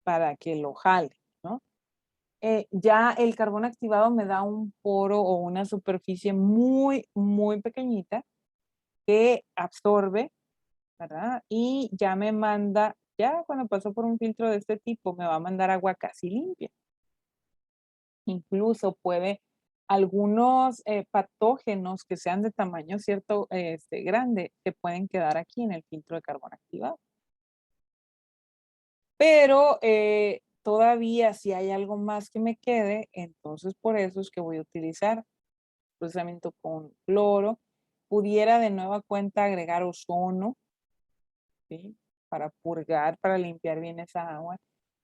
para que lo jale, ¿no? Ya el carbón activado me da un poro o una superficie muy, muy pequeñita que absorbe, ¿verdad? Y ya me manda, ya cuando pasó por un filtro de este tipo, me va a mandar agua casi limpia. Incluso puede algunos patógenos que sean de tamaño cierto grande, se pueden quedar aquí en el filtro de carbón activado. Pero todavía si hay algo más que me quede, entonces por eso es que voy a utilizar procesamiento con cloro. Pudiera de nueva cuenta agregar ozono, ¿sí? Para purgar, para limpiar bien esa agua.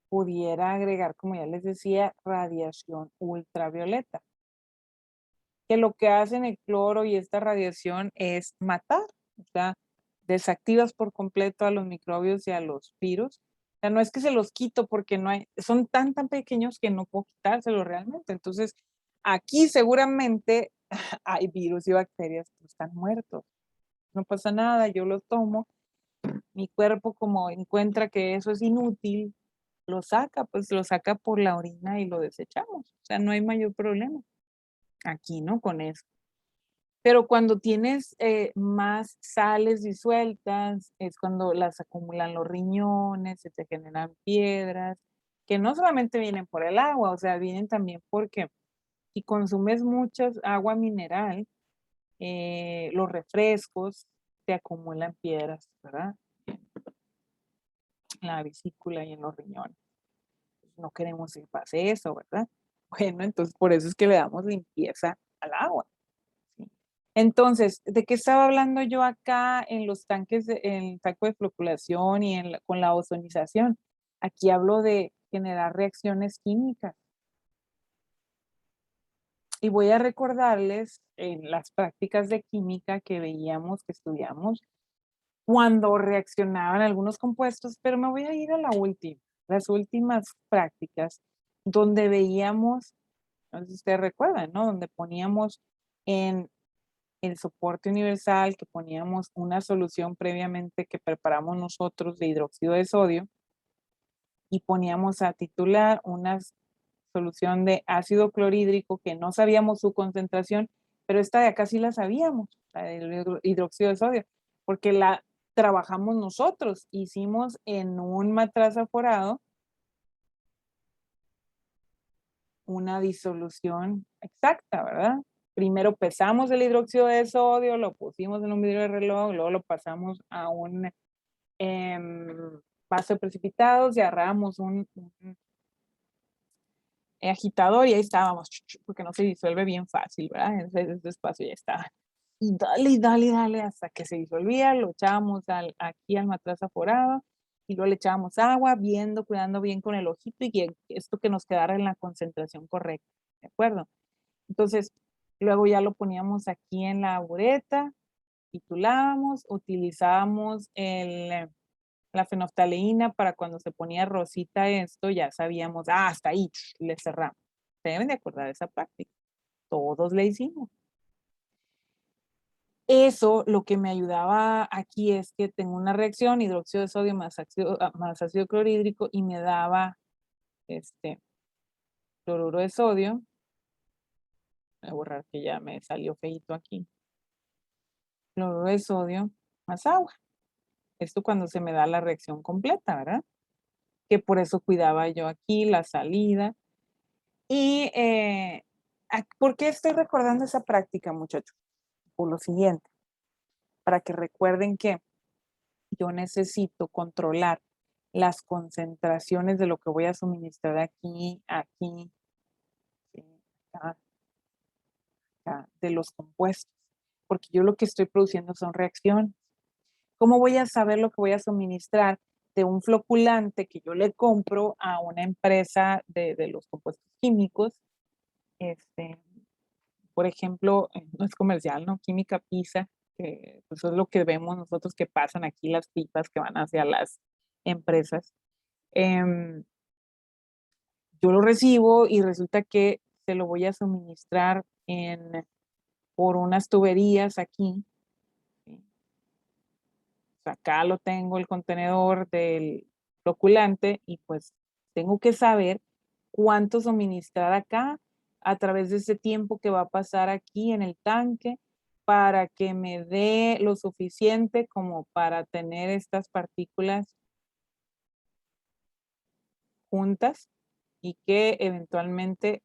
Pudiera agregar, como ya les decía, radiación ultravioleta. Que lo que hacen el cloro y esta radiación es matar, o sea, desactivas por completo a los microbios y a los virus. O sea, no es que se los quito porque no hay, son tan pequeños que no puedo quitárselos realmente. Entonces, aquí seguramente hay virus y bacterias que están muertos. No pasa nada, yo los tomo. Mi cuerpo como encuentra que eso es inútil, lo saca, pues lo saca por la orina y lo desechamos. O sea, no hay mayor problema aquí, ¿no? Con eso. Pero cuando tienes más sales disueltas, es cuando las acumulan los riñones, se te generan piedras, que no solamente vienen por el agua, o sea, vienen también porque si consumes mucha agua mineral, los refrescos te acumulan piedras, ¿verdad? En la vesícula y en los riñones. No queremos que pase eso, ¿verdad? Bueno, entonces por eso es que le damos limpieza al agua. ¿Sí? Entonces, ¿de qué estaba hablando yo acá en los tanques, en el tanque de floculación y con la ozonización? Aquí hablo de generar reacciones químicas. Y voy a recordarles en las prácticas de química que veíamos, que estudiamos, cuando reaccionaban algunos compuestos, pero me voy a ir a la última, las últimas prácticas, donde veíamos No sé si ustedes recuerdan, ¿no? Donde poníamos en el soporte universal, que poníamos una solución previamente que preparamos nosotros de hidróxido de sodio y poníamos a titular una solución de ácido clorhídrico que no sabíamos su concentración, pero esta de acá sí la sabíamos, la del hidróxido de sodio, porque la trabajamos nosotros, hicimos en un matraz aforado una disolución exacta, ¿verdad? Primero pesamos el hidróxido de sodio, lo pusimos en un vidrio de reloj, luego lo pasamos a un vaso de precipitados y agarramos un agitador y ahí estábamos, porque no se disuelve bien fácil, ¿verdad? Ese espacio ya estaba. Y dale, hasta que se disolvía, lo echábamos aquí al matraz aforado y luego le echábamos agua, viendo, cuidando bien con el ojito y que esto que nos quedara en la concentración correcta, ¿de acuerdo? Entonces, luego ya lo poníamos aquí en la bureta, titulábamos, utilizábamos la fenolftaleína para cuando se ponía rosita esto, ya sabíamos, hasta ahí, le cerramos. Se deben de acordar de esa práctica. Todos le hicimos. Eso lo que me ayudaba aquí es que tengo una reacción, hidróxido de sodio más ácido clorhídrico y me daba cloruro de sodio. Voy a borrar que ya me salió feito aquí. Cloruro de sodio más agua. Esto cuando se me da la reacción completa, ¿verdad? Que por eso cuidaba yo aquí la salida. Y ¿por qué estoy recordando esa práctica, muchachos? Por lo siguiente, para que recuerden que yo necesito controlar las concentraciones de lo que voy a suministrar aquí, aquí, acá, acá, de los compuestos, porque yo lo que estoy produciendo son reacciones. ¿Cómo voy a saber lo que voy a suministrar de un floculante que yo le compro a una empresa de los compuestos químicos? Por ejemplo, no es comercial, ¿no? Química Pisa, que pues es lo que vemos nosotros que pasan aquí las pipas que van hacia las empresas. Yo lo recibo y resulta que se lo voy a suministrar por unas tuberías aquí. ¿Sí? O sea, acá lo tengo el contenedor del floculante y pues tengo que saber cuánto suministrar acá a través de ese tiempo que va a pasar aquí en el tanque para que me dé lo suficiente como para tener estas partículas juntas y que eventualmente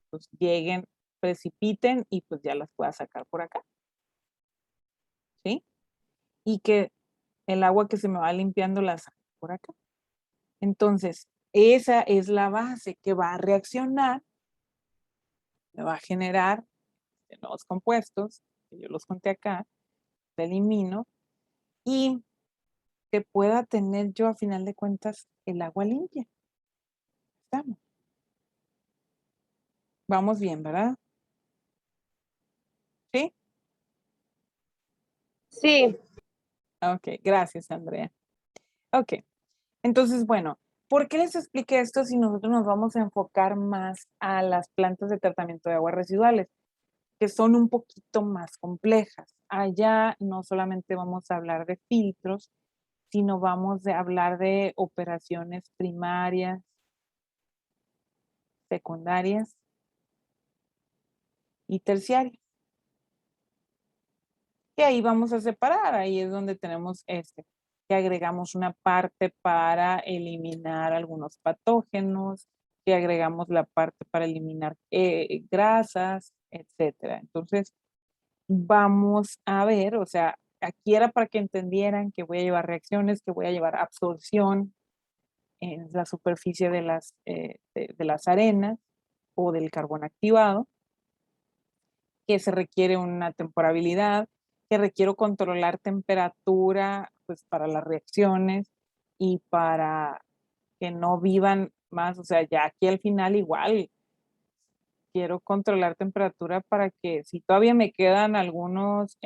pues lleguen, precipiten y pues ya las pueda sacar por acá. ¿Sí? Y que el agua que se me va limpiando la saque por acá. Entonces, esa es la base que va a reaccionar, me va a generar nuevos compuestos, que yo los conté acá, te elimino, y que pueda tener yo a final de cuentas el agua limpia. Estamos. Vamos bien, ¿verdad? ¿Sí? Sí, Ok, gracias, Andrea. Ok, entonces, bueno, ¿por qué les expliqué esto si nosotros nos vamos a enfocar más a las plantas de tratamiento de aguas residuales, que son un poquito más complejas? Allá no solamente vamos a hablar de filtros, sino vamos a hablar de operaciones primarias, secundarias y terciarias. Y ahí vamos a separar, ahí es donde tenemos que agregamos una parte para eliminar algunos patógenos, que agregamos la parte para eliminar grasas, etcétera. Entonces, vamos a ver, o sea, aquí era para que entendieran que voy a llevar reacciones, que voy a llevar absorción en la superficie de las arenas o del carbón activado, que se requiere una temporabilidad, que requiero controlar temperatura pues para las reacciones y para que no vivan más, o sea, ya aquí al final igual quiero controlar temperatura para que si todavía me quedan algunos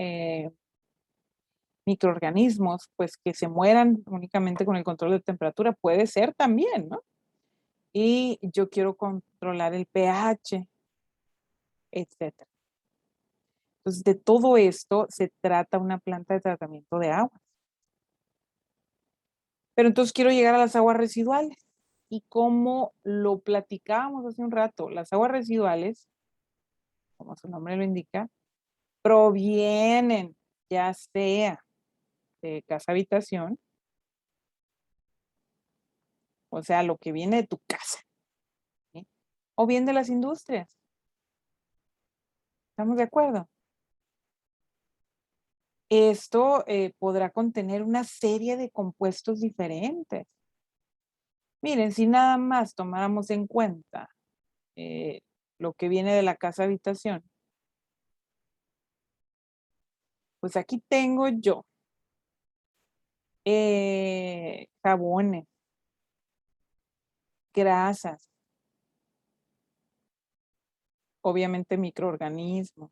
microorganismos, pues que se mueran únicamente con el control de temperatura, puede ser también, ¿no? Y yo quiero controlar el pH etcétera. Entonces, de todo esto se trata una planta de tratamiento de aguas. Pero entonces quiero llegar a las aguas residuales. Y como lo platicábamos hace un rato, las aguas residuales, como su nombre lo indica, provienen ya sea de casa habitación, o sea, lo que viene de tu casa, ¿sí? O bien de las industrias. ¿Estamos de acuerdo? Esto podrá contener una serie de compuestos diferentes. Miren, si nada más tomáramos en cuenta lo que viene de la casa habitación, pues aquí tengo yo jabones, grasas, obviamente microorganismos.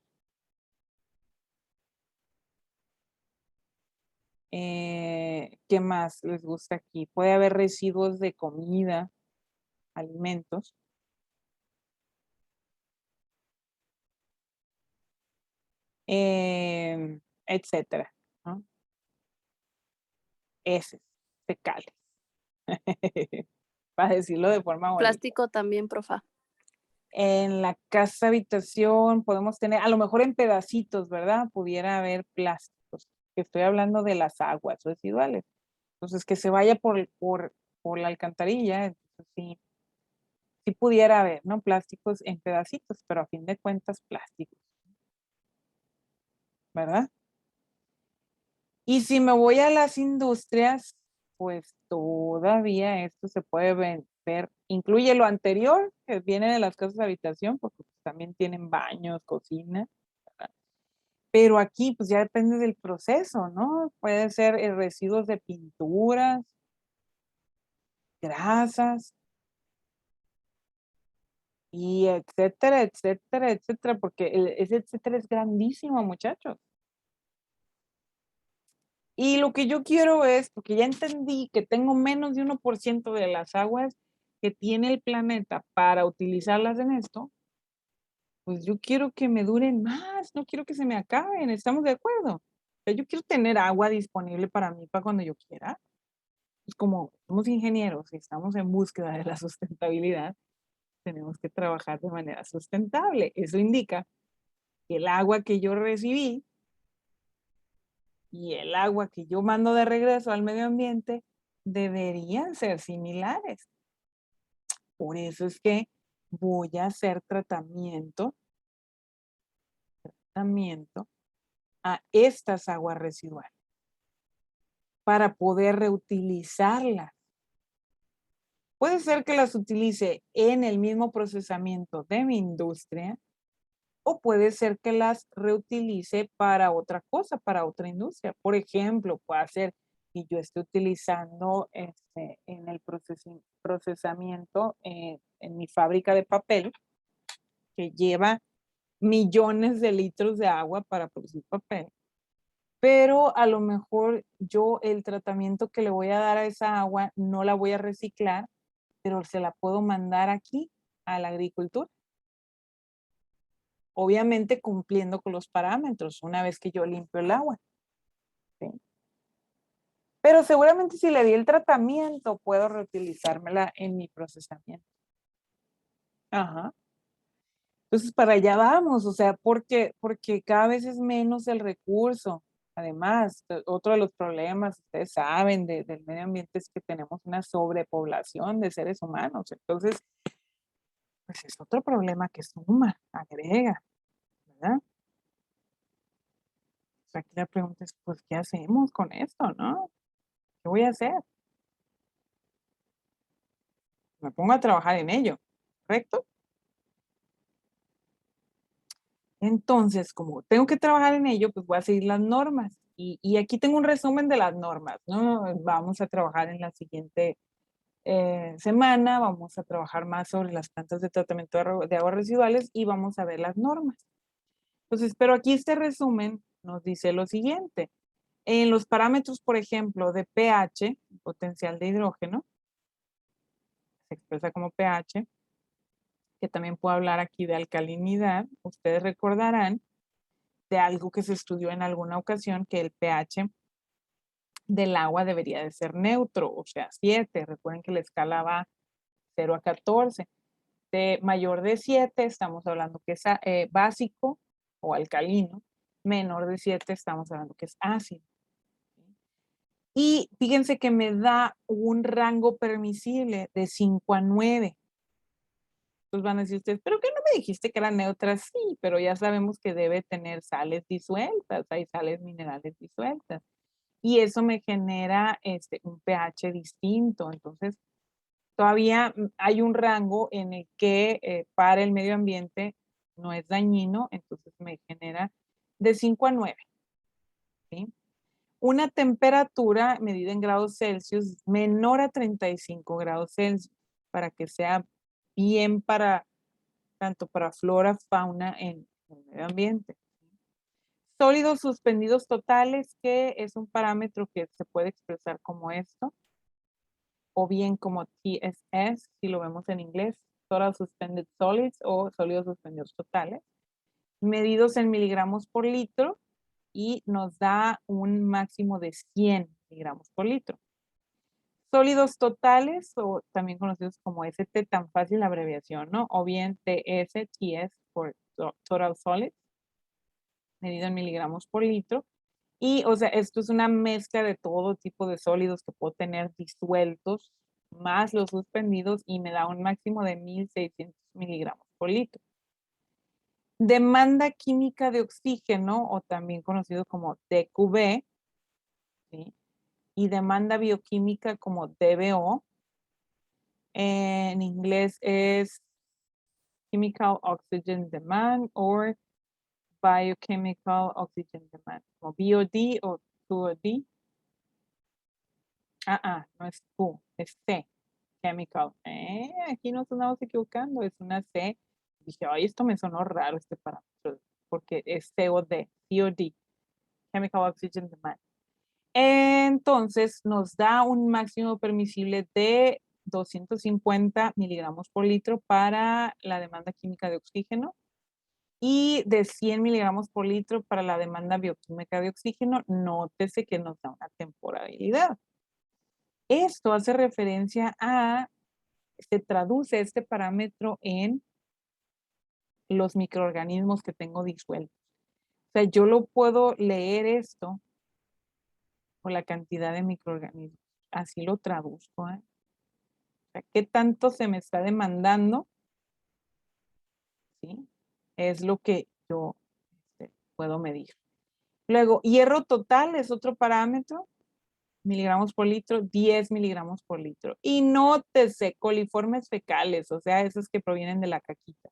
¿Qué más les gusta aquí? Puede haber residuos de comida, alimentos. Etcétera, ¿no? Heces, fecales. Para decirlo de forma bonita. Plástico también, profa. En la casa habitación podemos tener, a lo mejor en pedacitos, ¿verdad? Pudiera haber plásticos. Que estoy hablando de las aguas residuales. Entonces, que se vaya por la alcantarilla, entonces sí pudiera haber, ¿no? Plásticos en pedacitos, pero a fin de cuentas plásticos. ¿Verdad? Y si me voy a las industrias, pues todavía esto se puede ver, incluye lo anterior, que viene de las casas de habitación, porque también tienen baños, cocina, ¿verdad? Pero aquí pues ya depende del proceso, ¿no? Puede ser residuos de pinturas, grasas, y etcétera, etcétera, etcétera, porque ese etcétera es grandísimo, muchachos. Y lo que yo quiero es, porque ya entendí que tengo menos de 1% de las aguas que tiene el planeta para utilizarlas en esto, pues yo quiero que me duren más, no quiero que se me acaben, ¿estamos de acuerdo? O sea, yo quiero tener agua disponible para mí para cuando yo quiera. Y como somos ingenieros y estamos en búsqueda de la sustentabilidad, tenemos que trabajar de manera sustentable. Eso indica que el agua que yo recibí y el agua que yo mando de regreso al medio ambiente deberían ser similares. Por eso es que voy a hacer tratamiento a estas aguas residuales para poder reutilizarlas. Puede ser que las utilice en el mismo procesamiento de mi industria o puede ser que las reutilice para otra cosa, para otra industria. Por ejemplo, puede ser que yo esté utilizando en el procesamiento en mi fábrica de papel, que lleva millones de litros de agua para producir papel. Pero a lo mejor yo el tratamiento que le voy a dar a esa agua no la voy a reciclar, pero se la puedo mandar aquí a la agricultura. Obviamente cumpliendo con los parámetros una vez que yo limpio el agua. ¿Sí? Pero seguramente si le di el tratamiento, puedo reutilizármela en mi procesamiento. Ajá. Entonces, para allá vamos, o sea, porque cada vez es menos el recurso. Además, otro de los problemas, ustedes saben, del medio ambiente es que tenemos una sobrepoblación de seres humanos. Entonces, pues es otro problema que suma, agrega, ¿verdad? Aquí la pregunta es, pues, ¿qué hacemos con esto, no? ¿Qué voy a hacer? Me pongo a trabajar en ello, ¿correcto? Entonces, como tengo que trabajar en ello, pues voy a seguir las normas. Y aquí tengo un resumen de las normas, ¿no? Vamos a trabajar en la siguiente semana, vamos a trabajar más sobre las plantas de tratamiento de aguas residuales y vamos a ver las normas. Entonces, pero aquí este resumen nos dice lo siguiente. En los parámetros, por ejemplo, de pH, potencial de hidrógeno, se expresa como pH, que también puedo hablar aquí de alcalinidad, ustedes recordarán de algo que se estudió en alguna ocasión, que el pH del agua debería de ser neutro, o sea, 7. Recuerden que la escala va 0 a 14. De mayor de 7 estamos hablando que es básico o alcalino. Menor de 7 estamos hablando que es ácido. Y fíjense que me da un rango permisible de 5 a 9. Entonces van a decir ustedes, ¿pero qué no me dijiste que era neutra? Sí, pero ya sabemos que debe tener sales disueltas, hay sales minerales disueltas. Y eso me genera un pH distinto. Entonces, todavía hay un rango en el que para el medio ambiente no es dañino, entonces me genera de 5 a 9. ¿Sí? Una temperatura medida en grados Celsius menor a 35 grados Celsius para que sea bien para tanto para flora, fauna en el medio ambiente. Sólidos suspendidos totales, que es un parámetro que se puede expresar como esto, o bien como TSS, si lo vemos en inglés, Total Suspended Solids o sólidos suspendidos totales, medidos en miligramos por litro y nos da un máximo de 100 miligramos por litro. Sólidos totales, o también conocidos como ST, tan fácil la abreviación, ¿no? O bien TS por Total Solids, medido en miligramos por litro. Y, o sea, esto es una mezcla de todo tipo de sólidos que puedo tener disueltos, más los suspendidos, y me da un máximo de 1600 miligramos por litro. Demanda química de oxígeno, o también conocido como DQB, ¿sí? Y demanda bioquímica como DBO. En inglés es Chemical Oxygen Demand o Biochemical Oxygen Demand, como BOD o 2OD. No es Q, es C, Chemical. Aquí nos estamos equivocando, es una C. Dije, ay, esto me sonó raro este parámetro, porque es COD, COD, Chemical Oxygen Demand. Entonces nos da un máximo permisible de 250 miligramos por litro para la demanda química de oxígeno y de 100 miligramos por litro para la demanda bioquímica de oxígeno. Nótese que nos da una temporalidad. Esto hace referencia a, se traduce este parámetro en los microorganismos que tengo disueltos. O sea, yo lo puedo leer esto por la cantidad de microorganismos. Así lo traduzco. O sea, ¿qué tanto se me está demandando? ¿Sí? Es lo que yo puedo medir. Luego, hierro total es otro parámetro. Miligramos por litro, 10 miligramos por litro. Y nótese, coliformes fecales, o sea, esos que provienen de la caquita.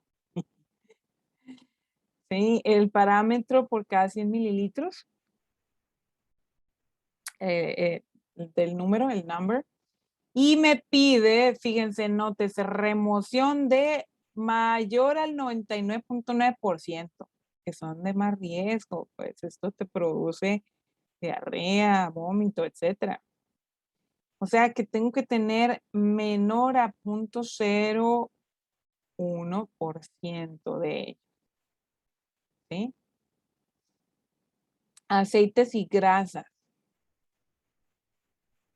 ¿Sí? El parámetro por cada 100 mililitros del número, el number. Y me pide, fíjense, nótese, remoción de mayor al 99.9%, que son de más riesgo. Pues esto te produce diarrea, vómito, etcétera. O sea que tengo que tener menor a 0.01% de ello. ¿Sí? Aceites y grasas,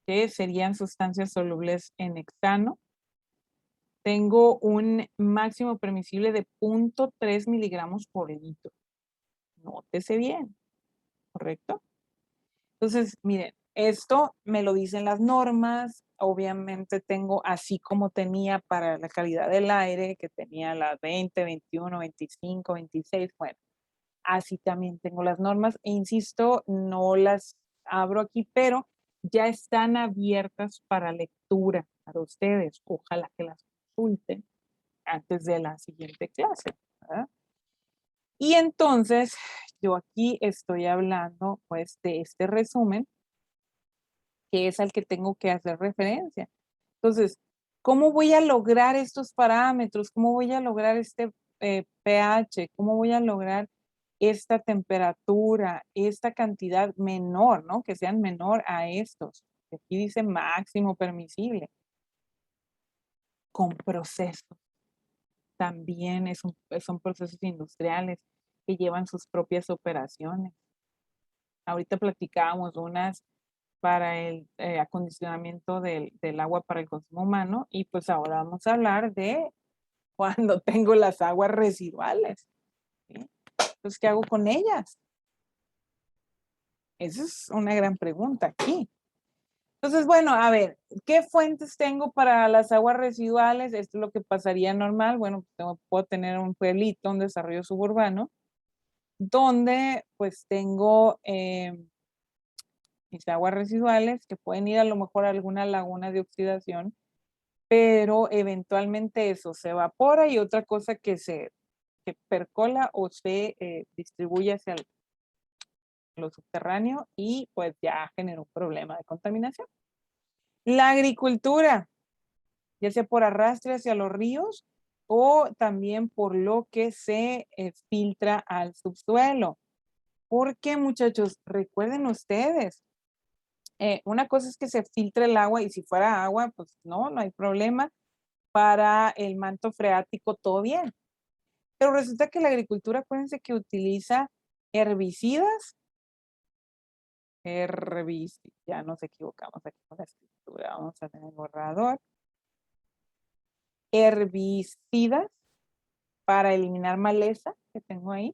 que serían sustancias solubles en hexano. Tengo un máximo permisible de 0.3 miligramos por litro. Nótese bien, ¿correcto? Entonces, miren, esto me lo dicen las normas. Obviamente tengo, así como tenía para la calidad del aire, que tenía las 20, 21, 25, 26, bueno, así también tengo las normas. E insisto, no las abro aquí, pero ya están abiertas para lectura para ustedes. Ojalá que las consulten antes de la siguiente clase, ¿verdad? Y entonces, yo aquí estoy hablando, pues, de este resumen, que es al que tengo que hacer referencia. Entonces, ¿cómo voy a lograr estos parámetros? ¿Cómo voy a lograr este pH? ¿Cómo voy a lograr esta temperatura, esta cantidad menor, ¿no? Que sean menor a estos. Aquí dice máximo permisible. Con procesos. también son procesos industriales que llevan sus propias operaciones. Ahorita platicábamos unas para el acondicionamiento del agua para el consumo humano y pues ahora vamos a hablar de cuando tengo las aguas residuales. ¿Sí? Entonces, ¿qué hago con ellas? Esa es una gran pregunta aquí. Entonces, bueno, a ver, ¿qué fuentes tengo para las aguas residuales? Esto es lo que pasaría normal. Bueno, puedo tener un pueblito, un desarrollo suburbano, donde pues tengo mis aguas residuales que pueden ir a lo mejor a alguna laguna de oxidación, pero eventualmente eso se evapora y otra cosa que percola o se distribuye hacia lo subterráneo y pues ya genera un problema de contaminación. La agricultura, ya sea por arrastre hacia los ríos o también por lo que se filtra al subsuelo. Porque, muchachos, recuerden ustedes, una cosa es que se filtre el agua y si fuera agua, pues no hay problema. Para el manto freático, todo bien. Pero resulta que la agricultura, acuérdense que utiliza herbicidas. Ya nos equivocamos aquí con la escritura. Vamos a tener el borrador. Herbicidas para eliminar maleza que tengo ahí.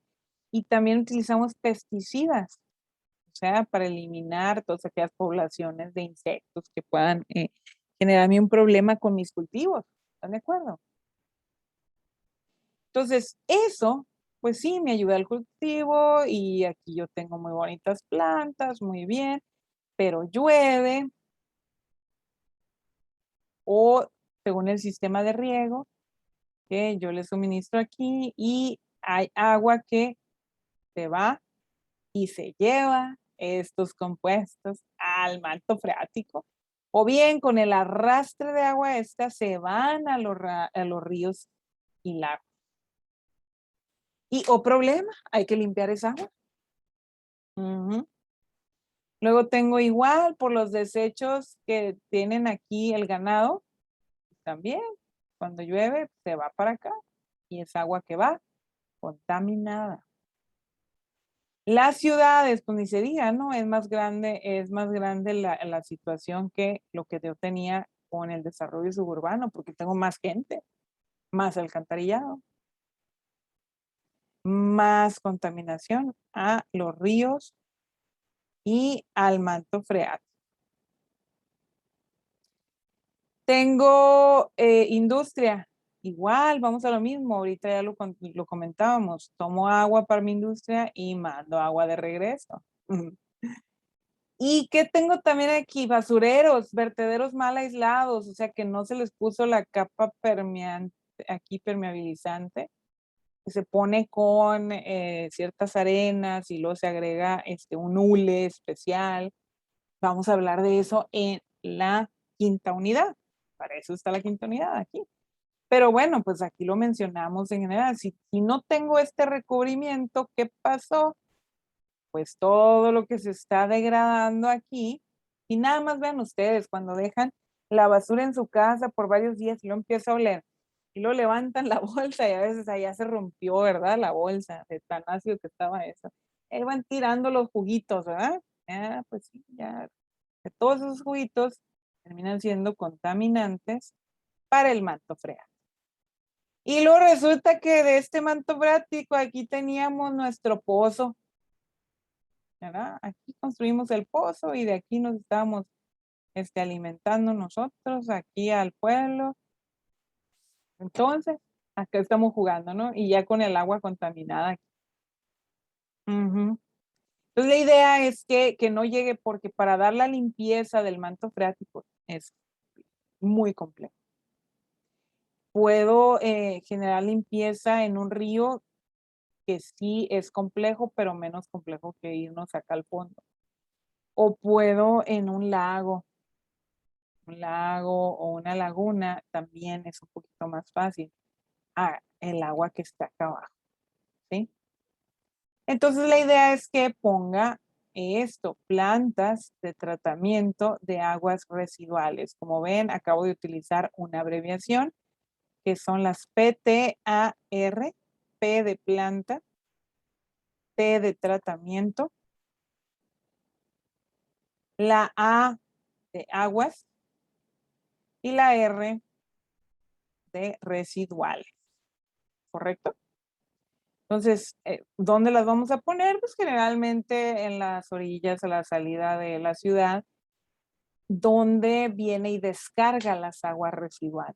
Y también utilizamos pesticidas. O sea, para eliminar todas aquellas poblaciones de insectos que puedan generarme un problema con mis cultivos. ¿Están de acuerdo? Entonces, eso, pues sí, me ayuda al cultivo y aquí yo tengo muy bonitas plantas, muy bien, pero llueve o según el sistema de riego que yo le suministro aquí y hay agua que se va y se lleva estos compuestos al manto freático o bien con el arrastre de agua esta se van a los ríos y lagos. O problema, hay que limpiar esa agua. Luego tengo igual por los desechos que tienen aquí el ganado. También, cuando llueve, se va para acá. Y es agua que va contaminada. Las ciudades, pues ni se diga, ¿no? Es más grande la situación que lo que yo tenía con el desarrollo suburbano, porque tengo más gente, más alcantarillado, más contaminación a los ríos y al manto freático. Tengo industria, igual, vamos a lo mismo, ahorita ya lo comentábamos, tomo agua para mi industria y mando agua de regreso. ¿Y qué tengo también aquí? Basureros, vertederos mal aislados, o sea que no se les puso la capa permeabilizante, que se pone con ciertas arenas y luego se agrega un hule especial. Vamos a hablar de eso en la quinta unidad. Para eso está la quinta unidad aquí. Pero bueno, pues aquí lo mencionamos en general. Si no tengo este recubrimiento, ¿qué pasó? Pues todo lo que se está degradando aquí. Y nada más vean ustedes, cuando dejan la basura en su casa por varios días y lo empieza a oler. Y lo levantan la bolsa y a veces allá se rompió, ¿verdad? La bolsa de tan ácido que estaba eso. Ahí van tirando los juguitos, ¿verdad? Pues sí, ya. Que todos esos juguitos terminan siendo contaminantes para el manto freático. Y luego resulta que de este manto freático aquí teníamos nuestro pozo, ¿verdad? Aquí construimos el pozo y de aquí nos estábamos alimentando nosotros, aquí al pueblo. Entonces, acá estamos jugando, ¿no? Y ya con el agua contaminada aquí. Entonces, la idea es que no llegue, porque para dar la limpieza del manto freático es muy complejo. Puedo generar limpieza en un río que sí es complejo, pero menos complejo que irnos acá al fondo. O puedo en un lago o una laguna, también es un poquito más fácil. El agua que está acá abajo, ¿sí? Entonces la idea es que ponga plantas de tratamiento de aguas residuales. Como ven, acabo de utilizar una abreviación que son las PTAR, P de planta, T de tratamiento, la A de aguas y la R de residuales, ¿correcto? Entonces, ¿dónde las vamos a poner? Pues generalmente en las orillas a la salida de la ciudad, donde viene y descarga las aguas residuales.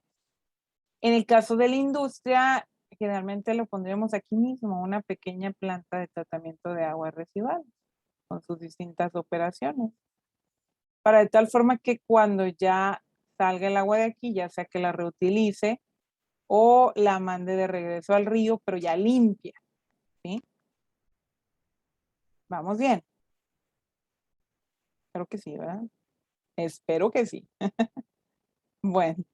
En el caso de la industria, generalmente lo pondremos aquí mismo, una pequeña planta de tratamiento de aguas residuales, con sus distintas operaciones. Para de tal forma que cuando ya salga el agua de aquí, ya sea que la reutilice o la mande de regreso al río, pero ya limpia, ¿sí? ¿Vamos bien? Espero que sí, ¿verdad? Espero que sí. Bueno,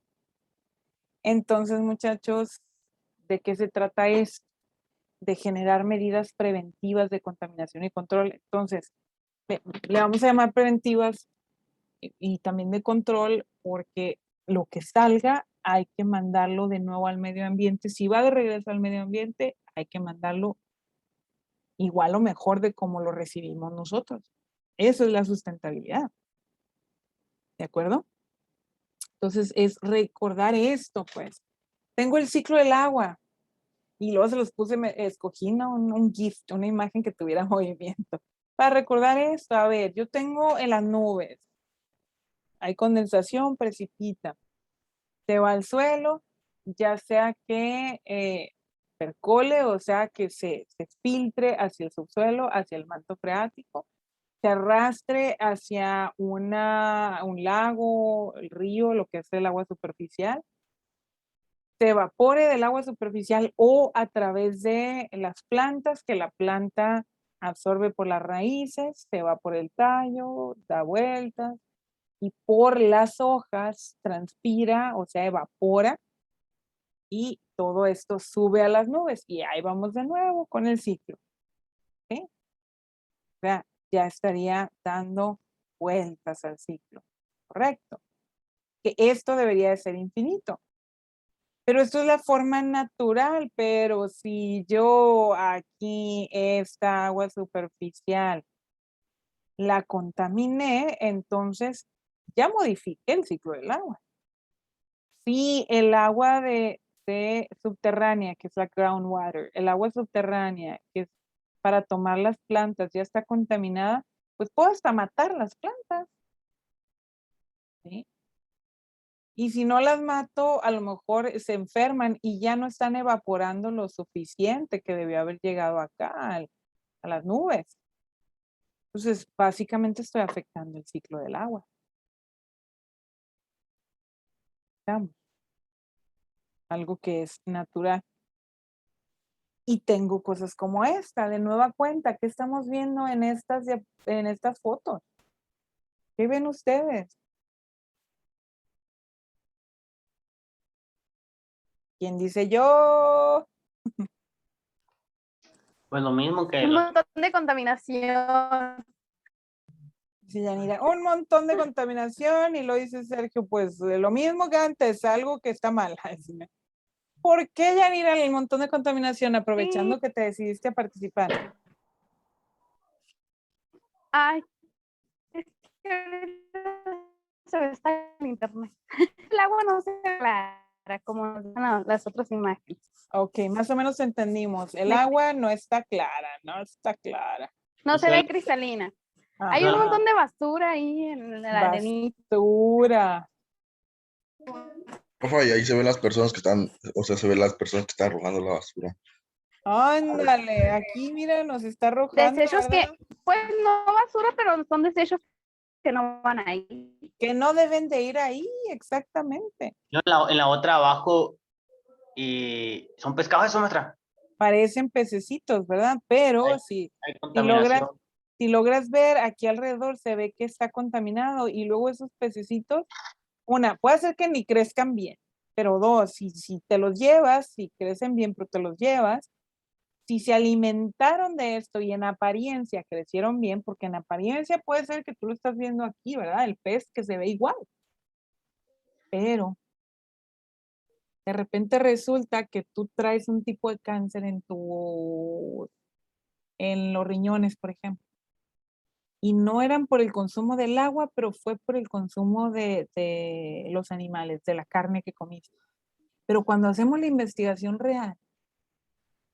entonces, muchachos, ¿de qué se trata esto? De generar medidas preventivas de contaminación y control. Entonces, le vamos a llamar preventivas y también de control, porque lo que salga hay que mandarlo de nuevo al medio ambiente. Si va de regreso al medio ambiente, hay que mandarlo igual o mejor de como lo recibimos nosotros. Eso es la sustentabilidad. ¿De acuerdo? Entonces, es recordar esto, pues. Tengo el ciclo del agua. Y luego se los puse, escogí un GIF, una imagen que tuviera movimiento. Para recordar esto, a ver, yo tengo en las nubes. Hay condensación, precipita. Se va al suelo, ya sea que percole, o sea que se filtre hacia el subsuelo, hacia el manto freático, se arrastre hacia un lago, el río, lo que es el agua superficial, se evapore del agua superficial o a través de las plantas, que la planta absorbe por las raíces, se va por el tallo, da vueltas, y por las hojas transpira, o sea, evapora, y todo esto sube a las nubes. Y ahí vamos de nuevo con el ciclo. ¿Sí? O sea, ya estaría dando vueltas al ciclo. Correcto. Que esto debería de ser infinito. Pero esto es la forma natural, pero si yo aquí esta agua superficial la contaminé, entonces ya modifiqué el ciclo del agua. Si el agua de subterránea, que es la groundwater, el agua subterránea, que es para tomar las plantas, ya está contaminada, pues puedo hasta matar las plantas. ¿Sí? Y si no las mato, a lo mejor se enferman y ya no están evaporando lo suficiente que debió haber llegado acá, a las nubes. Entonces, básicamente estoy afectando el ciclo del agua. Estamos. Algo que es natural. Y tengo cosas como esta, de nueva cuenta. ¿Qué estamos viendo en estas fotos? ¿Qué ven ustedes? ¿Quién dice yo? Pues lo mismo que Un montón de contaminación. Dice Yanira, un montón de contaminación. Y lo dice Sergio, pues lo mismo que antes, algo que está mal. ¿Por qué, Yanira, el montón de contaminación? Aprovechando que te decidiste a participar. Ay, es que se ve está en internet. El agua no se ve clara como las otras imágenes. Ok, más o menos entendimos. El agua no está clara, no está clara. No se ve cristalina. Ah, Hay un montón de basura ahí en la arenita. basura. Ojo, y ahí se ven las personas que están, o sea, se ven las personas que están arrojando la basura. Ándale, aquí mira, nos está arrojando, Desechos ¿verdad? que, pues no basura, pero son desechos que no van ahí. Que no deben de ir ahí, exactamente. No, en la otra abajo son pescados eso, maestra. Parecen pececitos, ¿verdad? Pero Hay si contaminación. logras ver aquí alrededor, se ve que está contaminado y luego esos pececitos, puede ser que ni crezcan bien, pero dos, si te los llevas, si crecen bien, pero te los llevas, si se alimentaron de esto y en apariencia crecieron bien, porque en apariencia puede ser que tú lo estás viendo aquí, ¿verdad? El pez que se ve igual, pero de repente resulta que tú traes un tipo de cáncer en los riñones, por ejemplo. Y no eran por el consumo del agua, pero fue por el consumo de los animales, de la carne que comiste. Pero cuando hacemos la investigación real,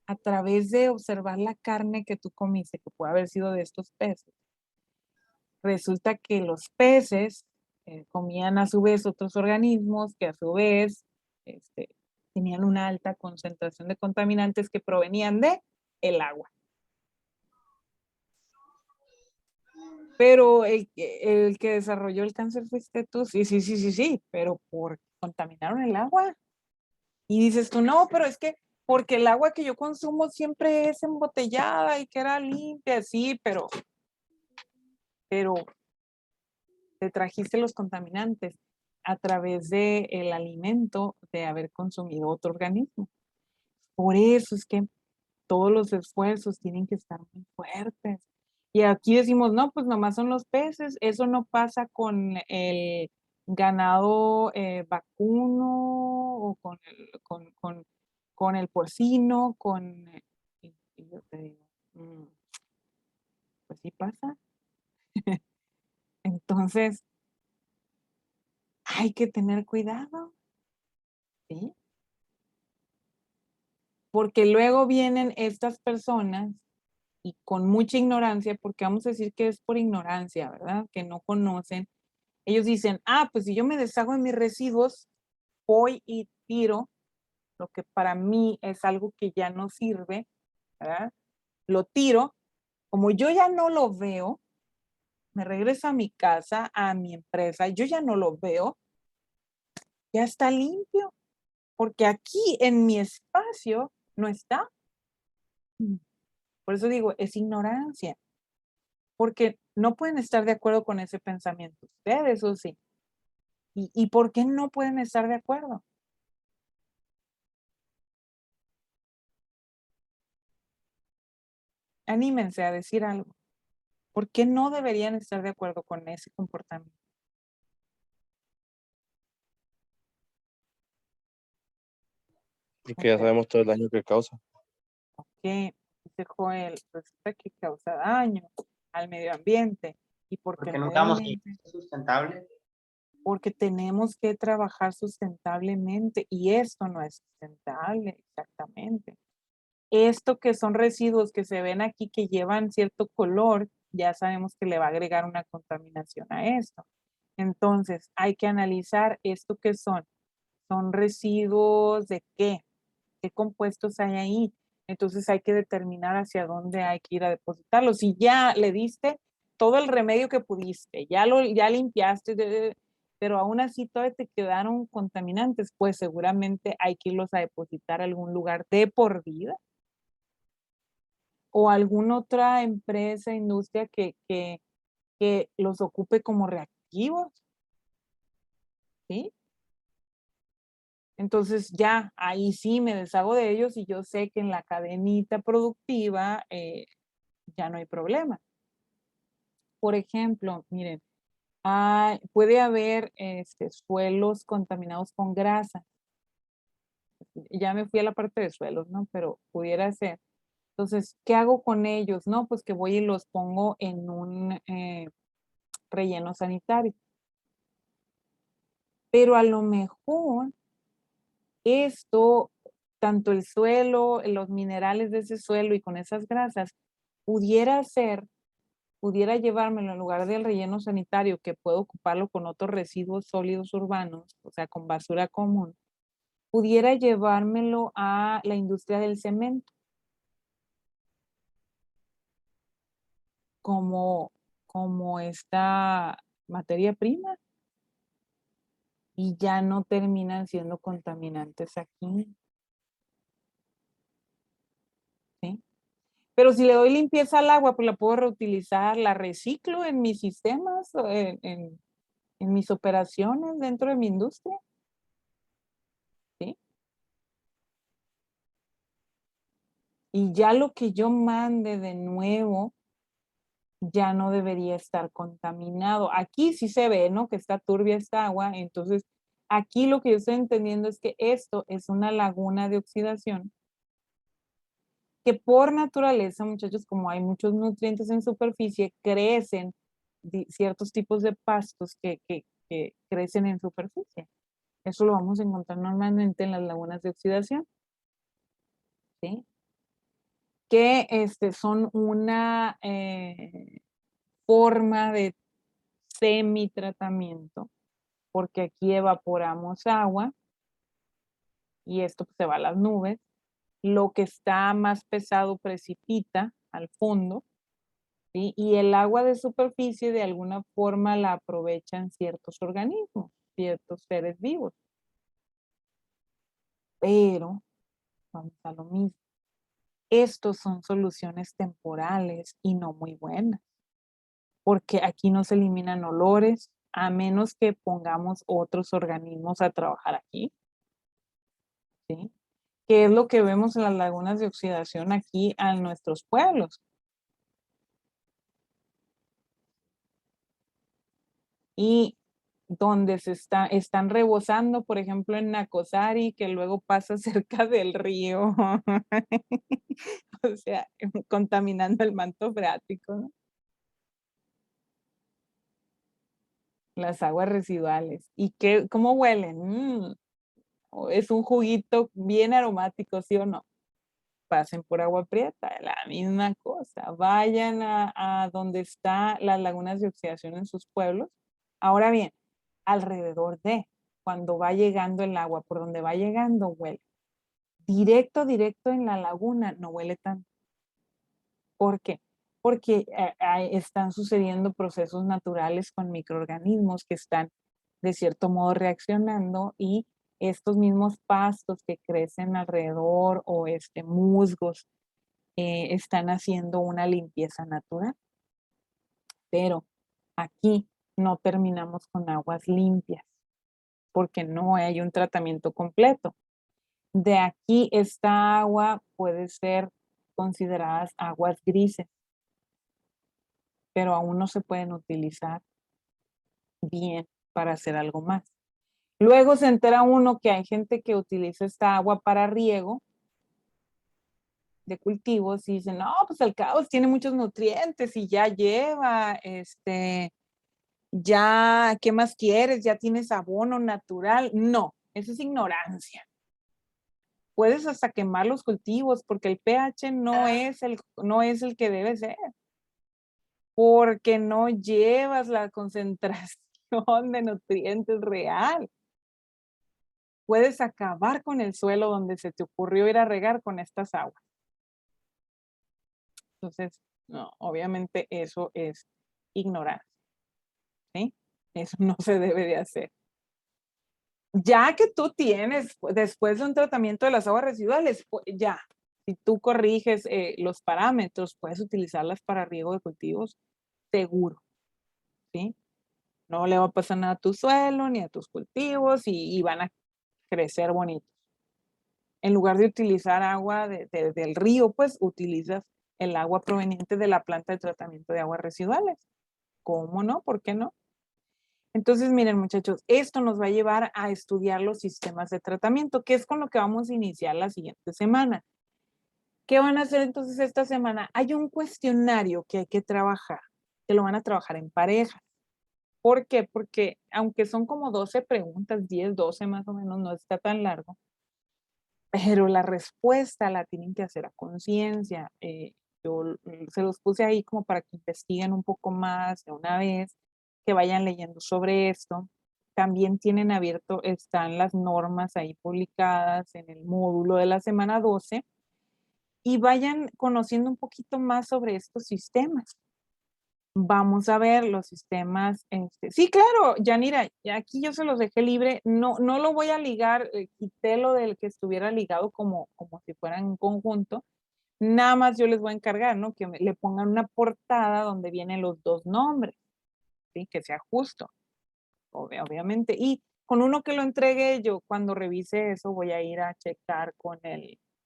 a través de observar la carne que tú comiste, que puede haber sido de estos peces, resulta que los peces comían a su vez otros organismos que a su vez tenían una alta concentración de contaminantes que provenían de el agua. Pero el que desarrolló el cáncer fuiste tú, sí, pero por contaminaron el agua. Y dices tú, no, pero es que porque el agua que yo consumo siempre es embotellada y que era limpia, sí, pero te trajiste los contaminantes a través del alimento de haber consumido otro organismo. Por eso es que todos los esfuerzos tienen que estar muy fuertes. Y aquí decimos, no, pues nomás son los peces, eso no pasa con el ganado vacuno o con el porcino, y yo te digo, pues sí pasa. Entonces, hay que tener cuidado, ¿sí? Porque luego vienen estas personas y con mucha ignorancia, porque vamos a decir que es por ignorancia, ¿verdad? Que no conocen. Ellos dicen, pues si yo me deshago de mis residuos, voy y tiro lo que para mí es algo que ya no sirve, ¿verdad? Lo tiro, como yo ya no lo veo, me regreso a mi casa, a mi empresa, yo ya no lo veo, ya está limpio, porque aquí en mi espacio no está. Por eso digo, es ignorancia, porque no pueden estar de acuerdo con ese pensamiento. Ustedes, o sí. ¿Y por qué no pueden estar de acuerdo? Anímense a decir algo. ¿Por qué no deberían estar de acuerdo con ese comportamiento? Porque ya sabemos todo el daño que causa. ¿Qué? Dice Joel, resulta que causa daño al medio ambiente. ¿Y por qué Porque el no medio estamos ambiente? sustentables. Porque tenemos que trabajar sustentablemente y esto no es sustentable, exactamente. Esto que son residuos que se ven aquí que llevan cierto color, ya sabemos que le va a agregar una contaminación a esto. Entonces, hay que analizar esto que son. ¿Son residuos de qué? ¿Qué compuestos hay ahí? Entonces hay que determinar hacia dónde hay que ir a depositarlos. Si ya le diste todo el remedio que pudiste, ya limpiaste, pero aún así todavía te quedaron contaminantes, pues seguramente hay que irlos a depositar a algún lugar de por vida o alguna otra empresa, industria que los ocupe como reactivos, ¿sí? Entonces ya, ahí sí me deshago de ellos y yo sé que en la cadenita productiva ya no hay problema. Por ejemplo, miren, puede haber suelos contaminados con grasa. Ya me fui a la parte de suelos, ¿no? Pero pudiera ser. Entonces, ¿qué hago con ellos? No, pues que voy y los pongo en un relleno sanitario. Pero a lo mejor esto, tanto el suelo, los minerales de ese suelo y con esas grasas, pudiera llevármelo en lugar del relleno sanitario, que puedo ocuparlo con otros residuos sólidos urbanos, o sea, con basura común, pudiera llevármelo a la industria del cemento como esta materia prima y ya no terminan siendo contaminantes aquí. ¿Sí? Pero si le doy limpieza al agua, pues la puedo reutilizar, la reciclo en mis sistemas, en mis operaciones dentro de mi industria. ¿Sí? Y ya lo que yo mande de nuevo ya no debería estar contaminado. Aquí sí se ve, ¿no? Que está turbia esta agua, entonces Aquí lo que yo estoy entendiendo es que esto es una laguna de oxidación que por naturaleza, muchachos, como hay muchos nutrientes en superficie, crecen ciertos tipos de pastos que crecen en superficie. Eso lo vamos a encontrar normalmente en las lagunas de oxidación, ¿sí? Que son una forma de semitratamiento, porque aquí evaporamos agua y esto pues, se va a las nubes. Lo que está más pesado precipita al fondo, ¿sí? Y el agua de superficie de alguna forma la aprovechan ciertos organismos, ciertos seres vivos. Pero, vamos a lo mismo. Estos son soluciones temporales y no muy buenas, porque aquí no se eliminan olores, a menos que pongamos otros organismos a trabajar aquí, ¿sí? Que es lo que vemos en las lagunas de oxidación aquí en nuestros pueblos. Y donde están rebosando, por ejemplo, en Nacosari, que luego pasa cerca del río, o sea, contaminando el manto freático, ¿no? Las aguas residuales. ¿Y cómo huelen? Es un juguito bien aromático, ¿sí o no? Pasen por Agua Prieta, la misma cosa. Vayan a donde están las lagunas de oxidación en sus pueblos. Ahora bien, alrededor de, cuando va llegando el agua, por donde va llegando, huele. Directo en la laguna, no huele tanto. ¿Por qué? Porque están sucediendo procesos naturales con microorganismos que están de cierto modo reaccionando y estos mismos pastos que crecen alrededor o musgos están haciendo una limpieza natural. Pero aquí no terminamos con aguas limpias porque no hay un tratamiento completo. De aquí esta agua puede ser consideradas aguas grises, pero aún no se pueden utilizar bien para hacer algo más. Luego se entera uno que hay gente que utiliza esta agua para riego de cultivos y dicen, no, pues el caos tiene muchos nutrientes y ya lleva, ya, ¿qué más quieres? Ya tienes abono natural. No, eso es ignorancia. Puedes hasta quemar los cultivos porque el pH no es el que debe ser. Porque no llevas la concentración de nutrientes real. Puedes acabar con el suelo donde se te ocurrió ir a regar con estas aguas. Entonces, no, obviamente eso es ignorancia, ¿sí? Eso no se debe de hacer. Ya que tú tienes, después de un tratamiento de las aguas residuales, ya, si tú corriges los parámetros, puedes utilizarlas para riego de cultivos seguro, ¿sí? No le va a pasar nada a tu suelo ni a tus cultivos y van a crecer bonitos. En lugar de utilizar agua del río, pues utilizas el agua proveniente de la planta de tratamiento de aguas residuales. ¿Cómo no? ¿Por qué no? Entonces, miren, muchachos, esto nos va a llevar a estudiar los sistemas de tratamiento, que es con lo que vamos a iniciar la siguiente semana. ¿Qué van a hacer entonces esta semana? Hay un cuestionario que hay que trabajar, que lo van a trabajar en pareja. ¿Por qué? Porque aunque son como 12 preguntas, 10, 12 más o menos, no está tan largo, pero la respuesta la tienen que hacer a conciencia. Yo se los puse ahí como para que investiguen un poco más de una vez, que vayan leyendo sobre esto. También tienen abierto, están las normas ahí publicadas en el módulo de la semana 12 y vayan conociendo un poquito más sobre estos sistemas. Vamos a ver los sistemas. Sí, claro, Yanira, aquí yo se los dejé libre. No lo voy a ligar, quité lo del que estuviera ligado como si fueran un conjunto. Nada más yo les voy a encargar, ¿no? Que le pongan una portada donde vienen los dos nombres, ¿sí? Que sea justo, obviamente. Y con uno que lo entregue yo, cuando revise eso, voy a ir a checar con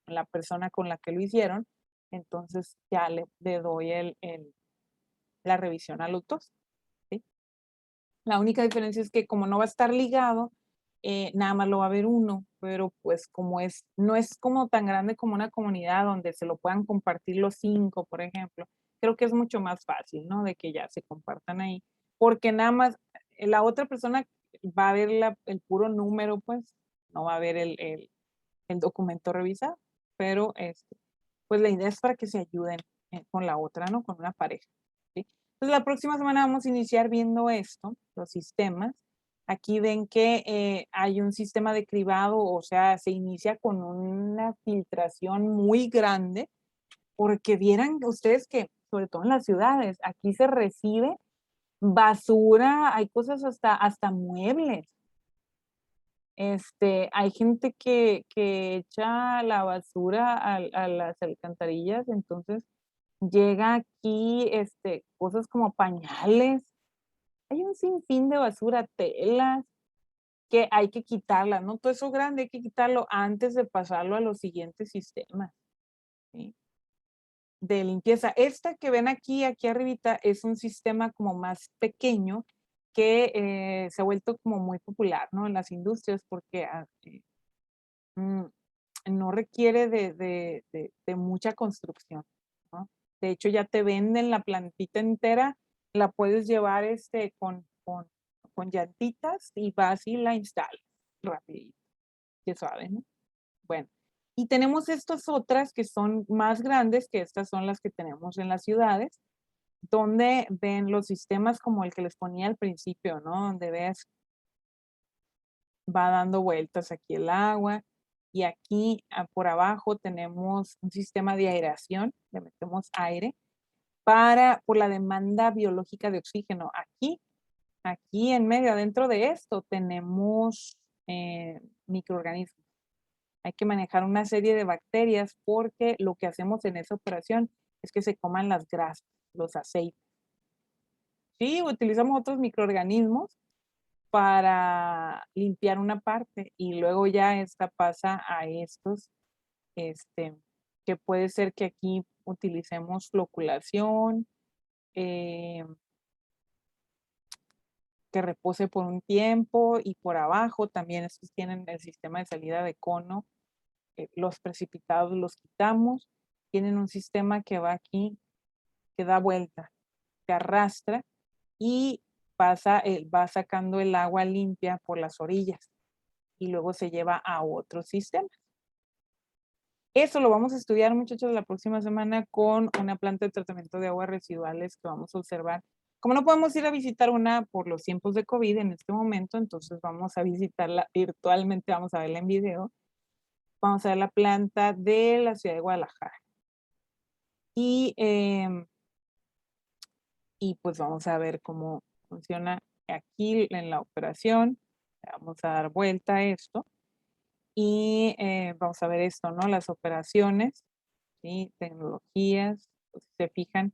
la persona con la que lo hicieron. Entonces ya le doy la revisión a los dos, ¿sí? La única diferencia es que como no va a estar ligado, nada más lo va a ver uno, pero pues como no es como tan grande como una comunidad donde se lo puedan compartir los 5, por ejemplo, creo que es mucho más fácil, ¿no? De que ya se compartan ahí, porque nada más la otra persona va a ver el puro número, pues, no va a ver el documento revisado, pero pues la idea es para que se ayuden con la otra, ¿no? Con una pareja, ¿sí? Entonces la próxima semana vamos a iniciar viendo esto, los sistemas. Aquí ven que hay un sistema de cribado, o sea, se inicia con una filtración muy grande, porque vieran ustedes que, sobre todo en las ciudades, aquí se recibe basura, hay cosas hasta muebles. Hay gente que echa la basura a las alcantarillas, entonces llega aquí cosas como pañales. Hay un sinfín de basura, telas, que hay que quitarla, ¿no? Todo eso grande hay que quitarlo antes de pasarlo a los siguientes sistemas, ¿sí? De limpieza. Esta que ven aquí arribita, es un sistema como más pequeño que se ha vuelto como muy popular, ¿no? En las industrias porque no requiere de mucha construcción, ¿no? De hecho, ya te venden la plantita entera, la puedes llevar con llantitas y vas y la instalas rapidito, que suave, ¿no? Bueno, y tenemos estas otras que son más grandes, que estas son las que tenemos en las ciudades, donde ven los sistemas como el que les ponía al principio, ¿no? Donde ves, va dando vueltas aquí el agua, y aquí por abajo tenemos un sistema de aireación, le metemos aire por la demanda biológica de oxígeno. Aquí en medio, adentro de esto, tenemos microorganismos. Hay que manejar una serie de bacterias porque lo que hacemos en esa operación es que se coman las grasas, los aceites. Sí, utilizamos otros microorganismos para limpiar una parte y luego ya esta pasa a estos, que puede ser que aquí utilicemos floculación, que repose por un tiempo, y por abajo también estos tienen el sistema de salida de cono. Los precipitados los quitamos, tienen un sistema que va aquí, que da vuelta, que arrastra y va sacando el agua limpia por las orillas y luego se lleva a otro sistema. Eso lo vamos a estudiar, muchachos, la próxima semana con una planta de tratamiento de aguas residuales que vamos a observar. Como no podemos ir a visitar una por los tiempos de COVID en este momento, entonces vamos a visitarla virtualmente, vamos a verla en video. Vamos a ver la planta de la ciudad de Guadalajara. Y pues vamos a ver cómo funciona aquí en la operación. Vamos a dar vuelta a esto. Y vamos a ver esto, ¿no? Las operaciones, ¿sí? Tecnologías, pues, si se fijan,